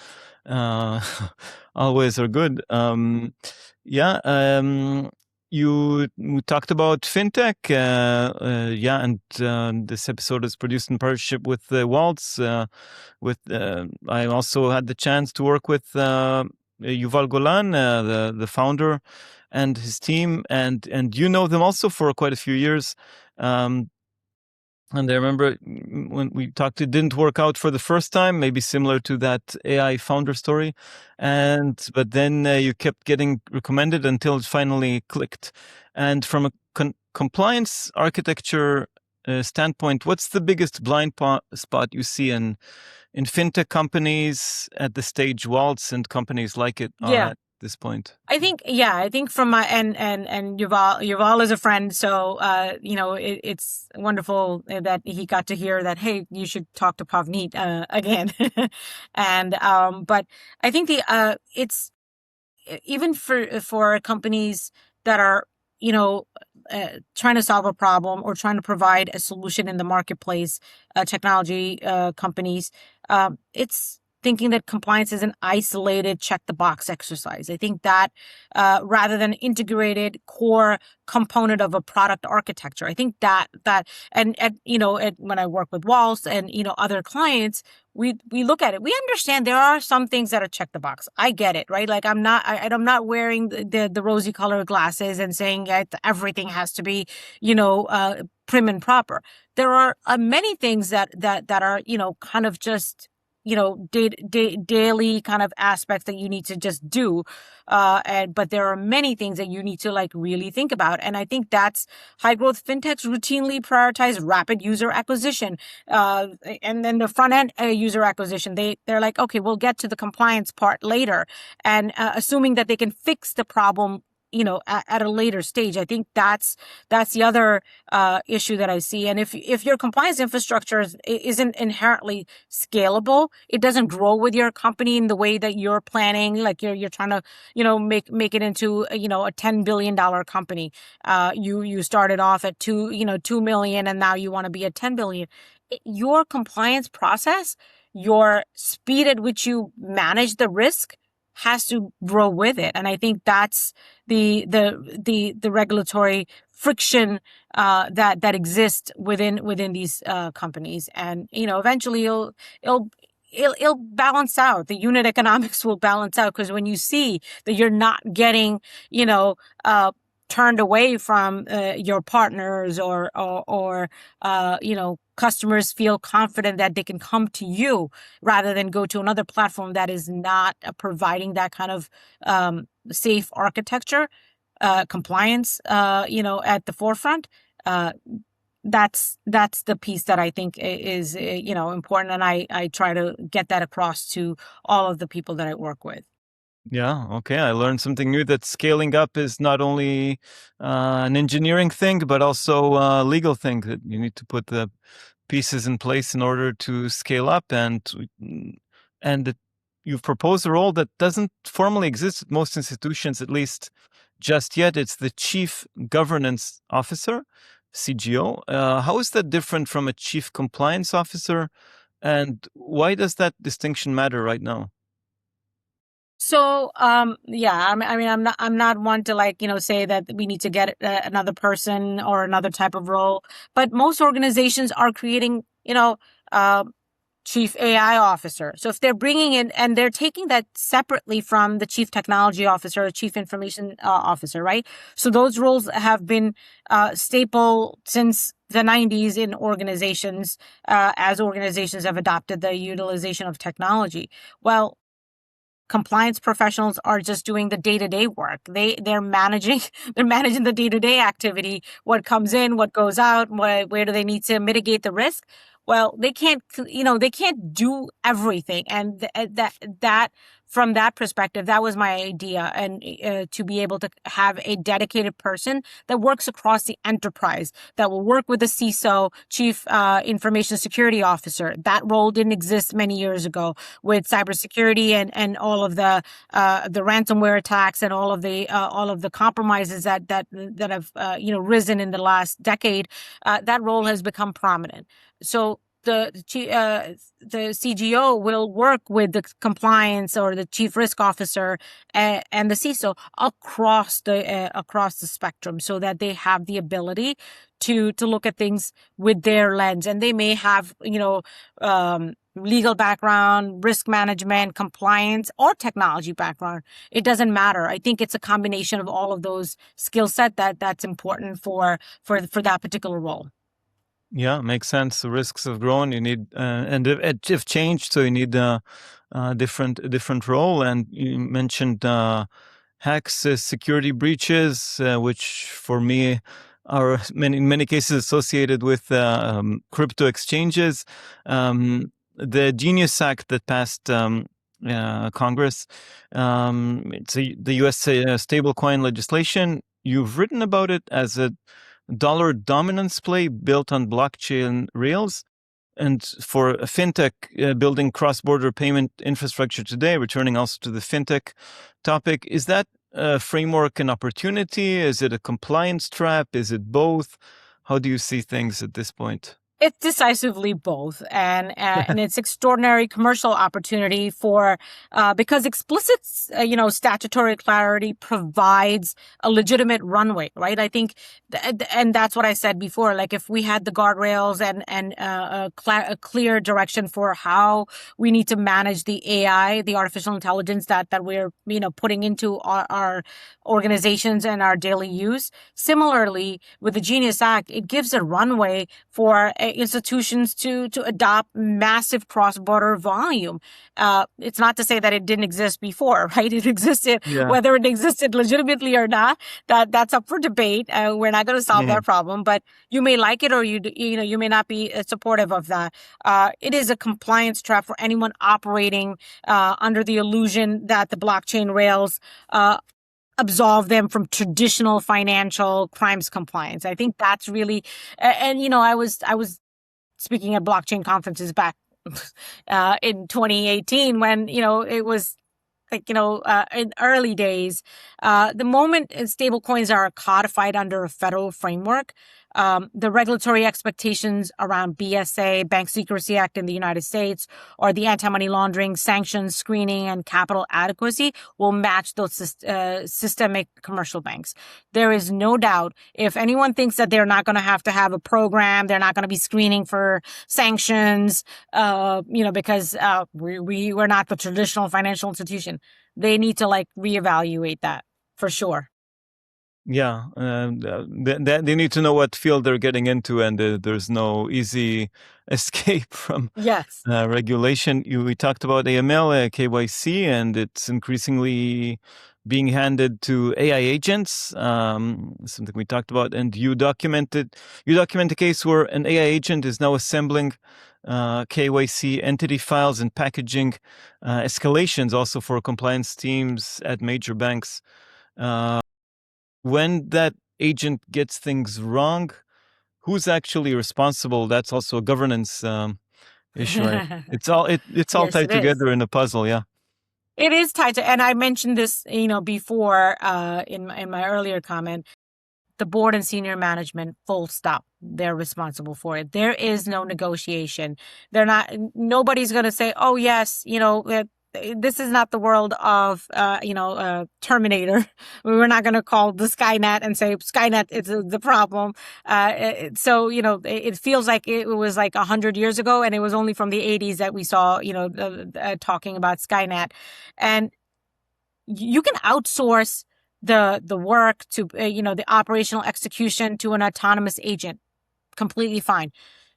S1: always are good. You talked about fintech, and this episode is produced in partnership with Waltz. I also had the chance to work with Yuval Golan, the founder, and his team, and you know them also for quite a few years. And I remember when we talked, it didn't work out for the first time, maybe similar to that AI founder story. But then you kept getting recommended until it finally clicked. And from a compliance architecture standpoint, what's the biggest blind spot you see in fintech companies at the stage Waltz and companies like it are at? this point?
S2: I think from my and Yuval is a friend, so it's wonderful that he got to hear that. Hey, you should talk to Pawneet again, and but I think it's even for companies that are trying to solve a problem or trying to provide a solution in the marketplace, technology companies, it's thinking that compliance is an isolated check the box exercise. I think that rather than integrated core component of a product architecture, I think that and when I work with Walls and other clients, we look at it. We understand there are some things that are check the box. I get it, right? Like I'm not wearing the rosy colored glasses and saying that everything has to be prim and proper. There are many things that are kind of just daily kind of aspects that you need to just do. But there are many things that you need to like really think about. And I think that's high growth fintechs routinely prioritize rapid user acquisition. And then the front end user acquisition, they're like, okay, we'll get to the compliance part later. And assuming that they can fix the problem at a later stage. I think that's the other issue that I see. And if your compliance infrastructure isn't inherently scalable, it doesn't grow with your company in the way that you're planning. Like you're trying to make it into a $10 billion company. You started off at 2 million, and now you want to be at 10 billion. Your compliance process, your speed at which you manage the risk has to grow with it. And I think that's the regulatory friction that exists within these companies. And eventually it'll balance out. The unit economics will balance out, because when you see that you're not getting turned away from your partners or customers feel confident that they can come to you rather than go to another platform that is not providing that kind of safe architecture, compliance, at the forefront. That's the piece that I think is important, and I try to get that across to all of the people that I work with.
S1: Yeah, okay. I learned something new, that scaling up is not only an engineering thing, but also a legal thing, that you need to put the pieces in place in order to scale up. And that you've proposed a role that doesn't formally exist at most institutions, at least just yet. It's the Chief Governance Officer, CGO. How is that different from a Chief Compliance Officer? And why does that distinction matter right now?
S2: So, I'm not one to say that we need to get another person or another type of role, but most organizations are creating, chief AI officer. So if they're bringing in, and they're taking that separately from the chief technology officer or chief information officer, right? So those roles have been staple since the 90s in organizations, as organizations have adopted the utilization of technology. Well, compliance professionals are just doing the day-to-day work. They're managing the day-to-day activity, what comes in, what goes out, where do they need to mitigate the risk. Well, they can't do everything. And that from that perspective, that was my idea. And to be able to have a dedicated person that works across the enterprise, that will work with the CISO, Chief Information Security Officer. That role didn't exist many years ago with cybersecurity and all of the ransomware attacks and all of the compromises that have risen in the last decade. That role has become prominent. So the CGO will work with the compliance or the chief risk officer and the CISO across the spectrum, so that they have the ability to look at things with their lens. And they may have legal background, risk management, compliance, or technology background. It doesn't matter. I think it's a combination of all of those skill set that's important for that particular role.
S1: Yeah, makes sense. The risks have grown. You need and have changed, so you need a different role. And you mentioned hacks, security breaches, which for me are in many cases associated with crypto exchanges. The Genius Act that passed Congress. It's the U.S. Stablecoin legislation. You've written about it as a dollar dominance play built on blockchain rails. And for a fintech building cross-border payment infrastructure today, returning also to the fintech topic, is that framework an opportunity? Is it a compliance trap? Is it both? How do you see things at this point?
S2: It's decisively both, and it's extraordinary commercial opportunity for because explicit, statutory clarity provides a legitimate runway, right? I think, and that's what I said before. Like if we had the guardrails and a clear direction for how we need to manage the AI, the artificial intelligence that we're putting into our organizations and our daily use. Similarly, with the Genius Act, it gives a runway for institutions to adopt massive cross-border volume. It's not to say that it didn't exist before, right? It existed, whether it existed legitimately or not, that's up for debate. We're not going to solve that problem, but you may like it or you may not be supportive of that. It is a compliance trap for anyone operating under the illusion that the blockchain rails absolve them from traditional financial crimes compliance. I think that's really, and I was speaking at blockchain conferences back in 2018 when it was like in early days. The moment stablecoins are codified under a federal framework, the regulatory expectations around BSA, Bank Secrecy Act in the United States, or the anti-money laundering, sanctions, screening, and capital adequacy will match those systemic commercial banks. There is no doubt if anyone thinks that they're not going to have a program, they're not going to be screening for sanctions, because we're not the traditional financial institution. They need to reevaluate that for sure.
S1: Yeah, they need to know what field they're getting into, and there's no easy escape from regulation. We talked about AML, KYC, and it's increasingly being handed to AI agents, something we talked about. And you document a case where an AI agent is now assembling KYC entity files and packaging escalations also for compliance teams at major banks. When that agent gets things wrong, who's actually responsible? That's also a governance issue, right? It's all tied together in a puzzle. Yeah,
S2: it is tied to, and I mentioned this, before in my earlier comment. The board and senior management, full stop. They're responsible for it. There is no negotiation. Nobody's going to say, oh yes, this is not the world of, Terminator. We're not going to call the Skynet and say Skynet is the problem. So, it feels like it was like 100 years ago, and it was only from the 80s that we saw, talking about Skynet. And you can outsource the work to, the operational execution to an autonomous agent. Completely fine.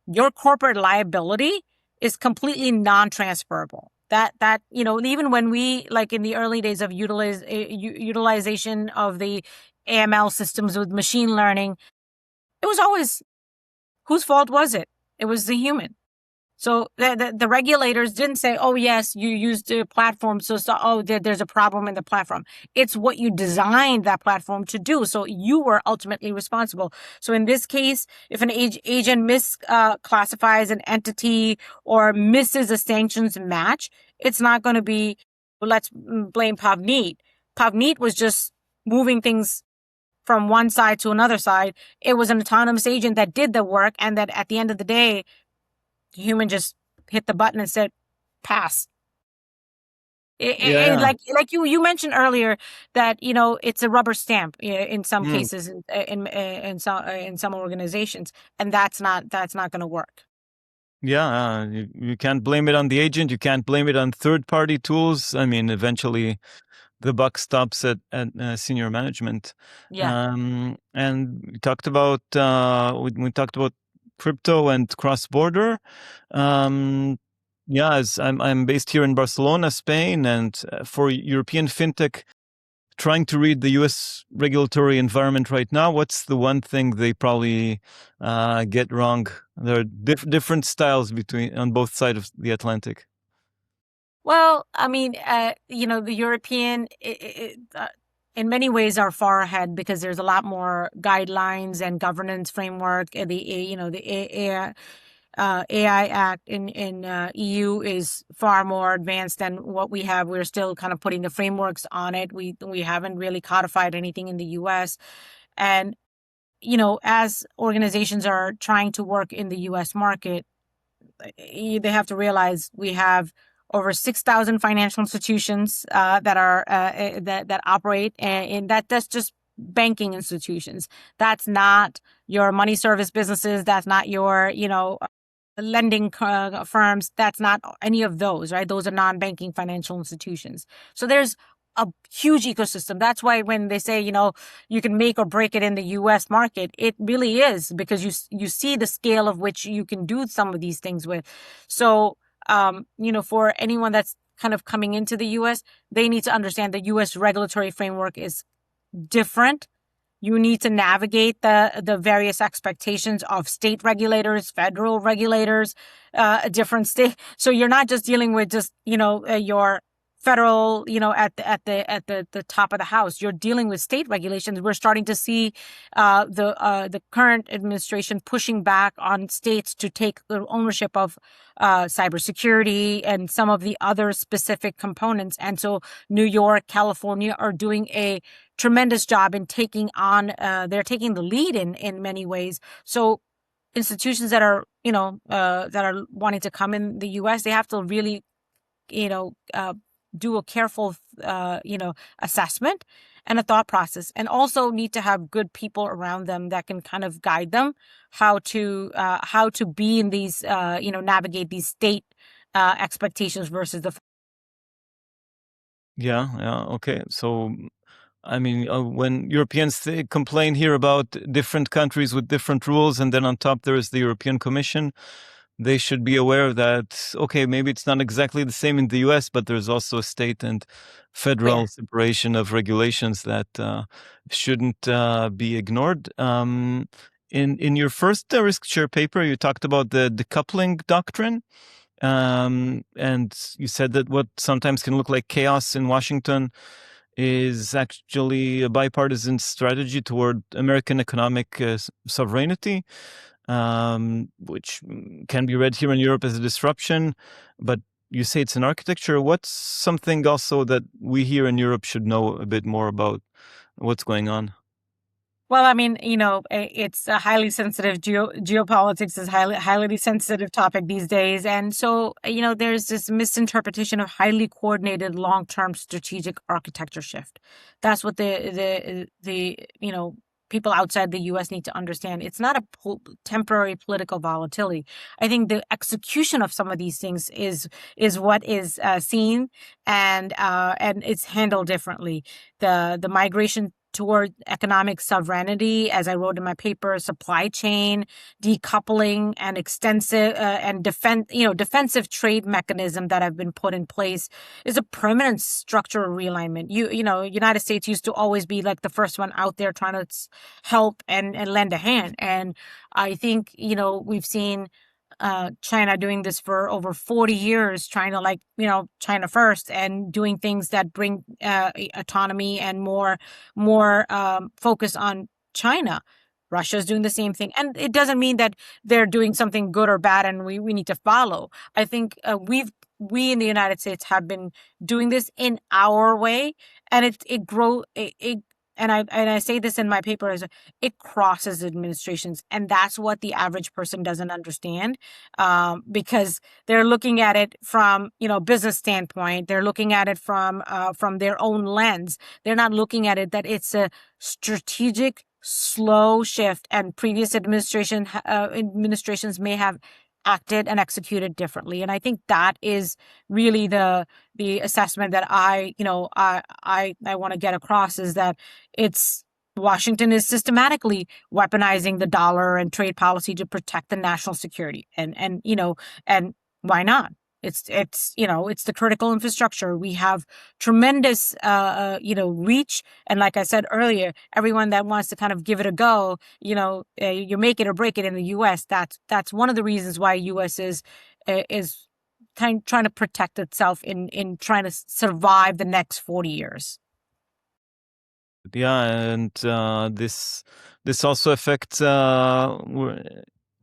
S2: Your corporate liability is completely non-transferable. That even when we, like in the early days of utilization of the AML systems with machine learning, it was always, whose fault was it? It was the human. So the regulators didn't say, oh, yes, you used the platform, there's a problem in the platform. It's what you designed that platform to do. So you were ultimately responsible. So in this case, if an agent misclassifies an entity or misses a sanctions match, it's not going to be, let's blame Pawneet. Pawneet was just moving things from one side to another side. It was an autonomous agent that did the work, and that at the end of the day, the human just hit the button and said, pass. Like you mentioned earlier that, it's a rubber stamp in some cases in some organizations, and that's not going to work.
S1: Yeah, you can't blame it on the agent. You can't blame it on third-party tools. I mean, eventually the buck stops at senior management.
S2: Yeah.
S1: And we talked about crypto and cross-border. As I'm based here in Barcelona, Spain, and for European fintech, trying to read the U.S. regulatory environment right now, what's the one thing they probably get wrong? There are different styles on both sides of the Atlantic.
S2: Well, I mean, the European, in many ways, are far ahead because there's a lot more guidelines and governance framework. AI Act in EU is far more advanced than what we have. We're still kind of putting the frameworks on it. We haven't really codified anything in the US. And as organizations are trying to work in the US market, they have to realize we have over 6,000 financial institutions that operate, and that's just banking institutions. That's not your money service businesses. That's not your lending firms. That's not any of those, right? Those are non-banking financial institutions. So there's a huge ecosystem. That's why when they say, you can make or break it in the US market, it really is, because you see the scale of which you can do some of these things with. So, for anyone that's kind of coming into the US, they need to understand the US regulatory framework is different. You need to navigate the various expectations of state regulators, federal regulators, different state. So you're not just dealing with just your federal, at the top of the house. You're dealing with state regulations. We're starting to see the current administration pushing back on states to take the ownership of cybersecurity and some of the other specific components. And so New York, California are doing a tremendous job in taking on, they're taking the lead in many ways. So institutions that are, that are wanting to come in the US, they have to really, do a careful, assessment and a thought process, and also need to have good people around them that can kind of guide them how to be in these, navigate these state expectations versus the.
S1: Yeah, yeah, okay. So I mean, when Europeans complain here about different countries with different rules, and then on top there is the European Commission, they should be aware that, okay, maybe it's not exactly the same in the US, but there's also a state and federal separation of regulations that shouldn't be ignored. In your first risk share paper, you talked about the decoupling doctrine. And you said that what sometimes can look like chaos in Washington is actually a bipartisan strategy toward American economic sovereignty, which can be read here in Europe as a disruption, but you say it's an architecture. What's something also that we here in Europe should know a bit more about what's going on?
S2: Well, I mean, it's a highly sensitive geopolitics is highly sensitive topic these days, and so there's this misinterpretation of highly coordinated long-term strategic architecture shift. That's what the people outside the U.S. need to understand. It's not a temporary political volatility. I think the execution of some of these things is what is seen, and it's handled differently. The migration toward economic sovereignty, as I wrote in my paper, supply chain decoupling, and extensive and defensive trade mechanism that have been put in place is a permanent structural realignment. United States used to always be like the first one out there trying to help and lend a hand, and I think we've seen China doing this for over 40 years, trying to China first, and doing things that bring autonomy and more focus on China. Russia's doing the same thing. And it doesn't mean that they're doing something good or bad and we need to follow. I think we in the United States have been doing this in our way, and and I say this in my paper, is it crosses administrations, and that's what the average person doesn't understand, because they're looking at it from business standpoint. They're looking at it from their own lens. They're not looking at it that it's a strategic, slow shift, and previous administrations may have acted and executed differently. And I think that is really the assessment that I want to get across, is that Washington is systematically weaponizing the dollar and trade policy to protect the national security. And why not? It's the critical infrastructure. We have tremendous, reach. And like I said earlier, everyone that wants to kind of give it a go, you make it or break it in the U.S. That's one of the reasons why U.S. is trying to protect itself in trying to survive the next 40 years.
S1: Yeah, and this also affects another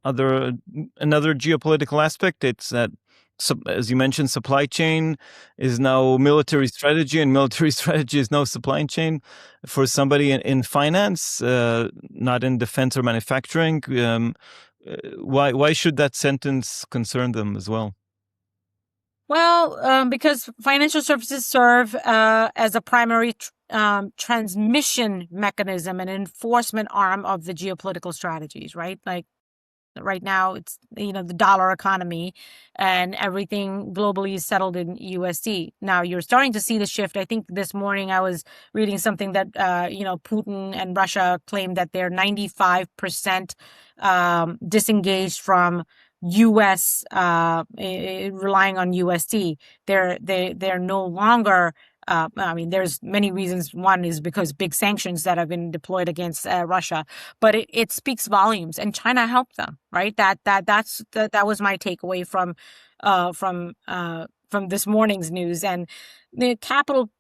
S1: geopolitical aspect. It's that, as you mentioned, supply chain is now military strategy, and military strategy is now supply chain. For somebody in finance, not in defense or manufacturing, why should that sentence concern them as well?
S2: Well, because financial services serve as a primary transmission mechanism and enforcement arm of the geopolitical strategies, right? Like right now, it's, the dollar economy and everything globally is settled in USD. Now you're starting to see the shift. I think this morning I was reading something that, Putin and Russia claimed that they're 95% disengaged from US, relying on USD. They're no longer. There's many reasons. One is because big sanctions that have been deployed against Russia, but it speaks volumes, and China helped them, right? That was my takeaway from this morning's news. And the capital,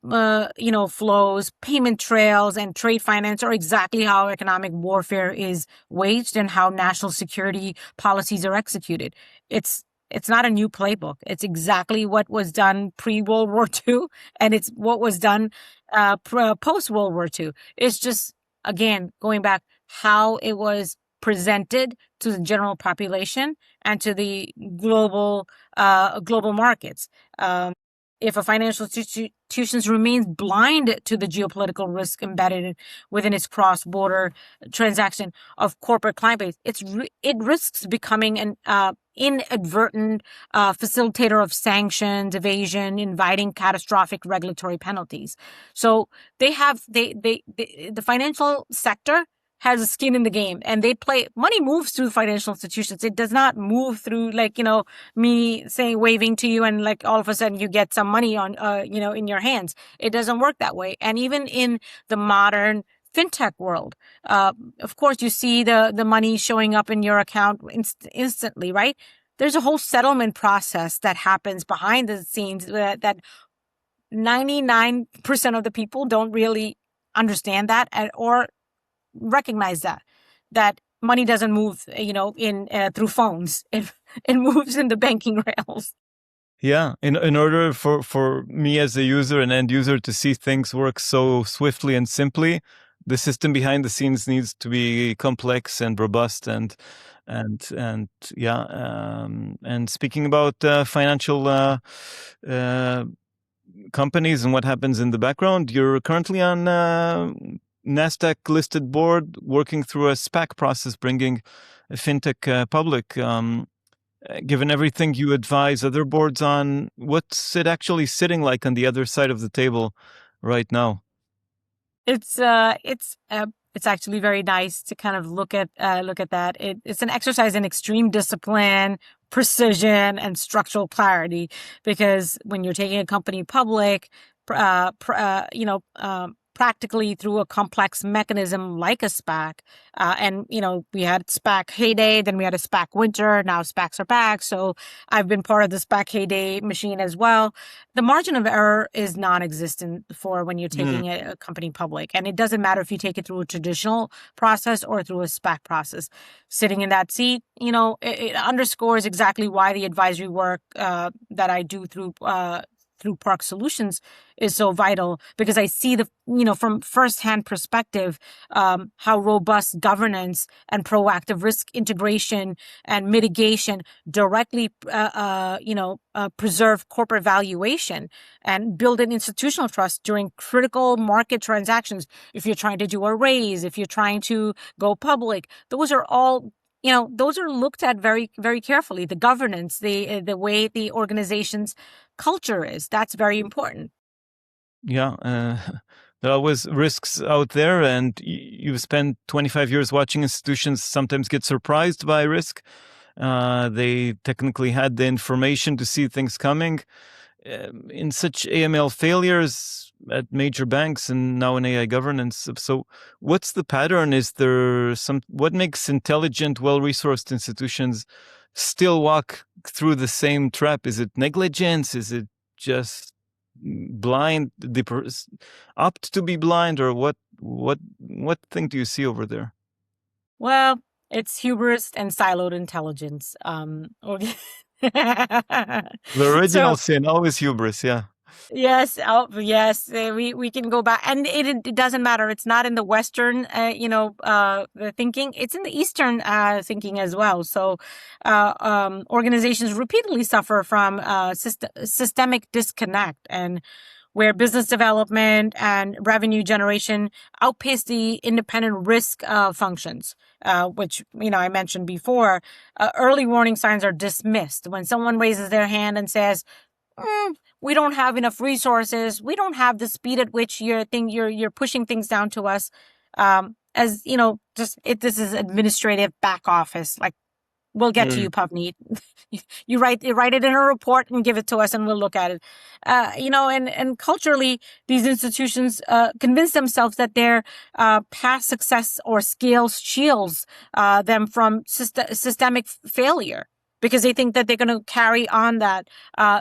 S2: flows, payment trails, and trade finance are exactly how economic warfare is waged and how national security policies are executed. It's not a new playbook. It's exactly what was done pre-World War II, and it's what was done post-World War II. It's just, again, going back how it was presented to the general population and to the global markets. If a financial institution remains blind to the geopolitical risk embedded within its cross-border transaction of corporate client base, it risks becoming an inadvertent facilitator of sanctions, evasion, inviting catastrophic regulatory penalties. So the financial sector has a skin in the game, and money moves through financial institutions. It does not move through me waving to you and all of a sudden you get some money on, in your hands. It doesn't work that way. And even in the modern fintech world, of course, you see the money showing up in your account instantly, right? There's a whole settlement process that happens behind the scenes that 99% of the people don't really understand that or recognize that money doesn't move, through phones. It moves in the banking rails.
S1: Yeah, in order for me as a user and end user to see things work so swiftly and simply, the system behind the scenes needs to be complex and robust and speaking about financial companies and what happens in the background, you're currently on NASDAQ listed board working through a SPAC process, bringing a fintech public. Given everything you advise other boards on, what's it actually sitting like on the other side of the table right now?
S2: It's actually very nice to kind of look at that. It's an exercise in extreme discipline, precision, and structural clarity, because when you're taking a company public, practically through a complex mechanism like a SPAC. And, we had SPAC heyday, then we had a SPAC winter, now SPACs are back. So I've been part of the SPAC heyday machine as well. The margin of error is non-existent for when you're taking a company public. And it doesn't matter if you take it through a traditional process or through a SPAC process. Sitting in that seat, it underscores exactly why the advisory work that I do through Park Solutions is so vital, because I see from firsthand perspective, how robust governance and proactive risk integration and mitigation directly, preserve corporate valuation and build an institutional trust during critical market transactions. If you're trying to do a raise, if you're trying to go public, those are all those are looked at very, very carefully. The governance, the way the organization's culture is, that's very important.
S1: Yeah, there are always risks out there, and you've spent 25 years watching institutions sometimes get surprised by risk. They technically had the information to see things coming. in such AML failures at major banks and now in AI governance. So what's the pattern? Is there what makes intelligent, well-resourced institutions still walk through the same trap? Is it negligence? Is it just blind, opt to be blind, or what thing do you see over there?
S2: Well, it's hubris and siloed intelligence.
S1: The original
S2: So
S1: sin, always hubris, yeah.
S2: yes, yes, we can go back, and it doesn't matter. It's not in the Western, the thinking. It's in the Eastern thinking as well. So, organizations repeatedly suffer from systemic disconnect, and where business development and revenue generation outpace the independent risk functions, which I mentioned before. Early warning signs are dismissed when someone raises their hand and says, we don't have enough resources. We don't have the speed at which you're pushing things down to us. This is administrative back office. Like, we'll get to you, Pawneet. You write it in a report and give it to us, and we'll look at it. And culturally, these institutions convince themselves that their past success or scale shields them from systemic failure, because they think that they're going to carry on that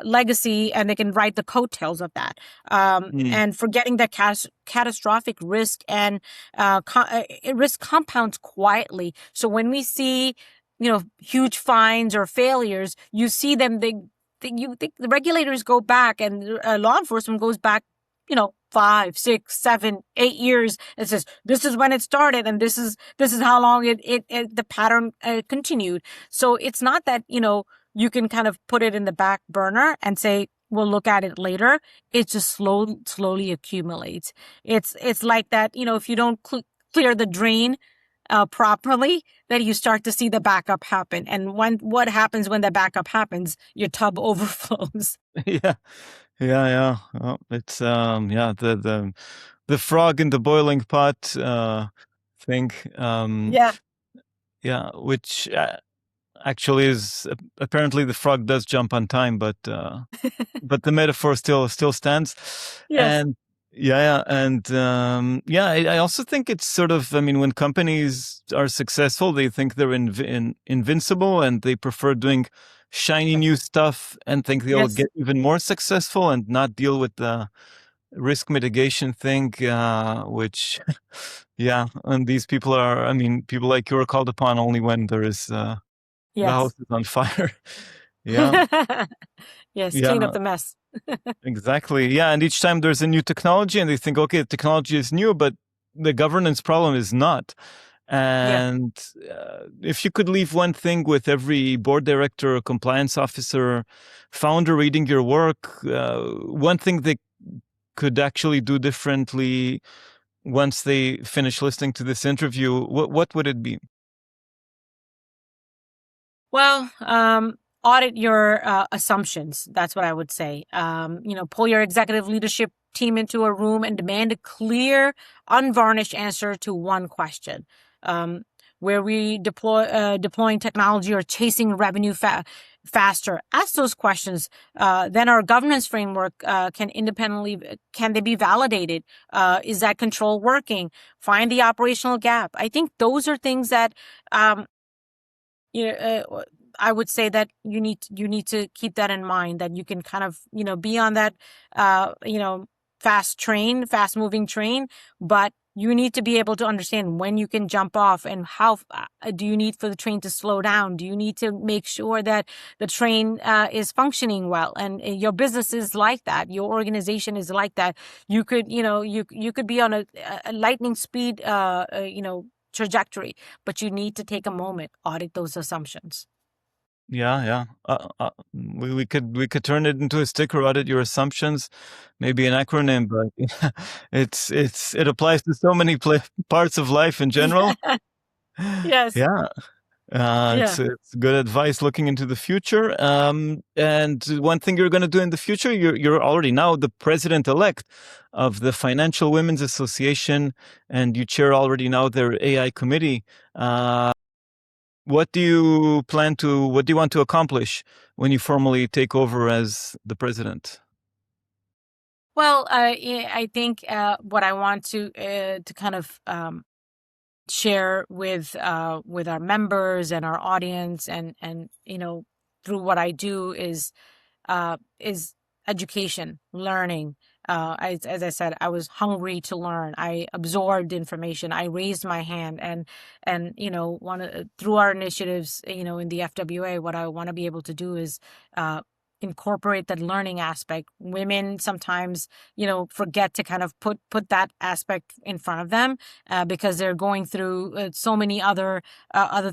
S2: legacy and they can ride the coattails of that. And forgetting that catastrophic risk and risk compounds quietly. So when we see, huge fines or failures, you see them, you think the regulators go back and law enforcement goes back, 5, 6, 7, 8 years, and says, this is when it started, and this is how long the pattern continued. So it's not that, you can kind of put it in the back burner and say, we'll look at it later. It just slowly accumulates. It's like that, if you don't clear the drain properly, that you start to see the backup happen. And what happens when the backup happens? Your tub overflows.
S1: Yeah. Well, it's the frog in the boiling pot thing. Which actually is apparently the frog does jump on time, but but the metaphor still stands.
S2: Yes.
S1: And I also think it's sort of, when companies are successful, they think they're invincible, and they prefer doing shiny new stuff and think they'll get even more successful and not deal with the risk mitigation thing, which, and these people are, people like you are called upon only when there is, the house is on fire.
S2: Yes, clean up the mess.
S1: Exactly. Yeah. And each time there's a new technology and they think, okay, the technology is new, but the governance problem is not. And if you could leave one thing with every board director, compliance officer, founder reading your work, one thing they could actually do differently once they finish listening to this interview, what would it be?
S2: Well, audit your assumptions. That's what I would say. Pull your executive leadership team into a room and demand a clear, unvarnished answer to one question. Where we deploying technology or chasing revenue faster? Ask those questions. Then our governance framework can they be validated? Is that control working? Find the operational gap. I think those are things that I would say that you need to keep that in mind, that you can kind of, be on that, fast moving train, but you need to be able to understand when you can jump off, and how do you need for the train to slow down? Do you need to make sure that the train is functioning well? And your business is like that. Your organization is like that. You could, you could be on a lightning speed, trajectory, but you need to take a moment, audit those assumptions.
S1: We could turn it into a sticker, audit your assumptions, maybe an acronym, but it applies to so many parts of life in general.
S2: Yes.
S1: It's good advice looking into the future. And one thing you're going to do in the future, you're already now the president-elect of the Financial Women's Association, and you chair already now their AI committee. What do you want to accomplish when you formally take over as the president?
S2: Well, I think what I want to kind of share with our members and our audience, and through what I do is education, learning. As I said, I was hungry to learn. I absorbed information. I raised my hand, and through our initiatives, in the FWA, what I want to be able to do is incorporate that learning aspect. Women sometimes, forget to kind of put that aspect in front of them because they're going through so many other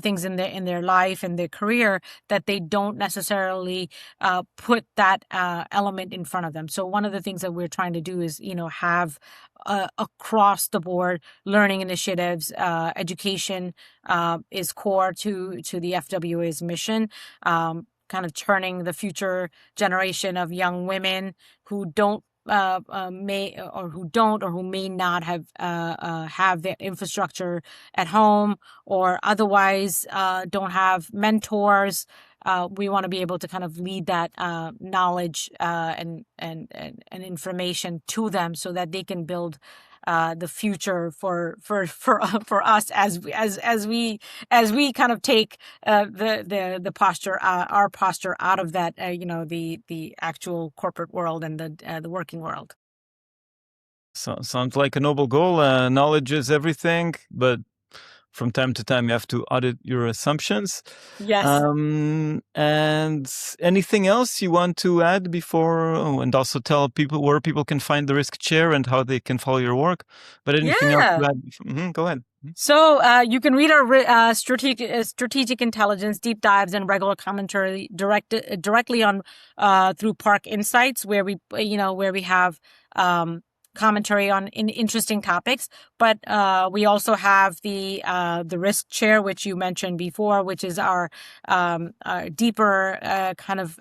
S2: things in their life and their career that they don't necessarily put that element in front of them. So one of the things that we're trying to do is, have across the board learning initiatives. Education is core to the FWA's mission. Kind of turning the future generation of young women who don't who may not have their infrastructure at home, or otherwise don't have mentors. We want to be able to kind of lead that knowledge and information to them so that they can build the future for us as we kind of take the posture our posture out of that the actual corporate world and the working world.
S1: So, sounds like a noble goal. Knowledge is everything, but from time to time you have to audit your assumptions.
S2: Yes.
S1: And anything else you want to add before, and also tell people where people can find the Risk Chair and how they can follow your work? But anything else to add? Go ahead.
S2: So you can read our strategic intelligence deep dives and regular commentary directly on through Park Insights, where we have commentary on interesting topics. But we also have the Risk Chair, which you mentioned before, which is our deeper kind of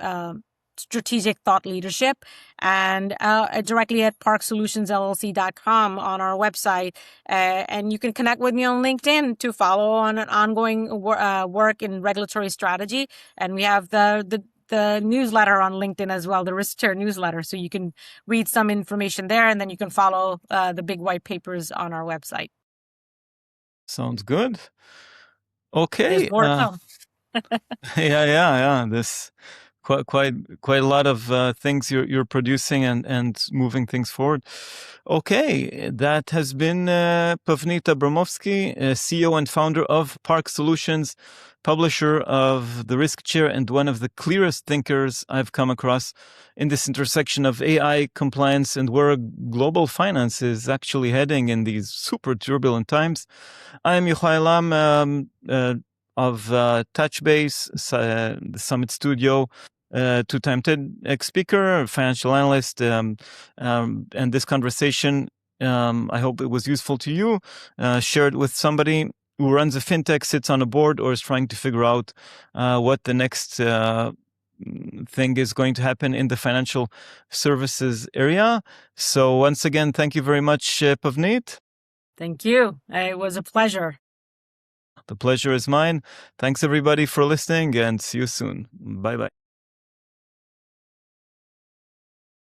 S2: strategic thought leadership, and directly at parksolutionsllc.com on our website. And you can connect with me on LinkedIn to follow on an ongoing work in regulatory strategy. And we have the newsletter on LinkedIn as well, the Risk Chair newsletter. So you can read some information there, and then you can follow the big white papers on our website.
S1: Sounds good. Okay.
S2: There's more to come.
S1: Yeah. This quite a lot of things you're producing and moving things forward. Okay, that has been Pawneet Abramowski, CEO and founder of Park Solutions, publisher of the Risk Chair, and one of the clearest thinkers I've come across in this intersection of AI, compliance, and where global finance is actually heading in these super turbulent times. I'm Yochai Lam of Touchbase, the Summit Studio, two-time TEDx speaker, financial analyst, and this conversation, I hope it was useful to you. Share it with somebody who runs a fintech, sits on a board, or is trying to figure out what the next thing is going to happen in the financial services area. So once again, thank you very much, Pawneet.
S2: Thank you. It was a pleasure.
S1: The pleasure is mine. Thanks everybody for listening, and see you soon. Bye-bye.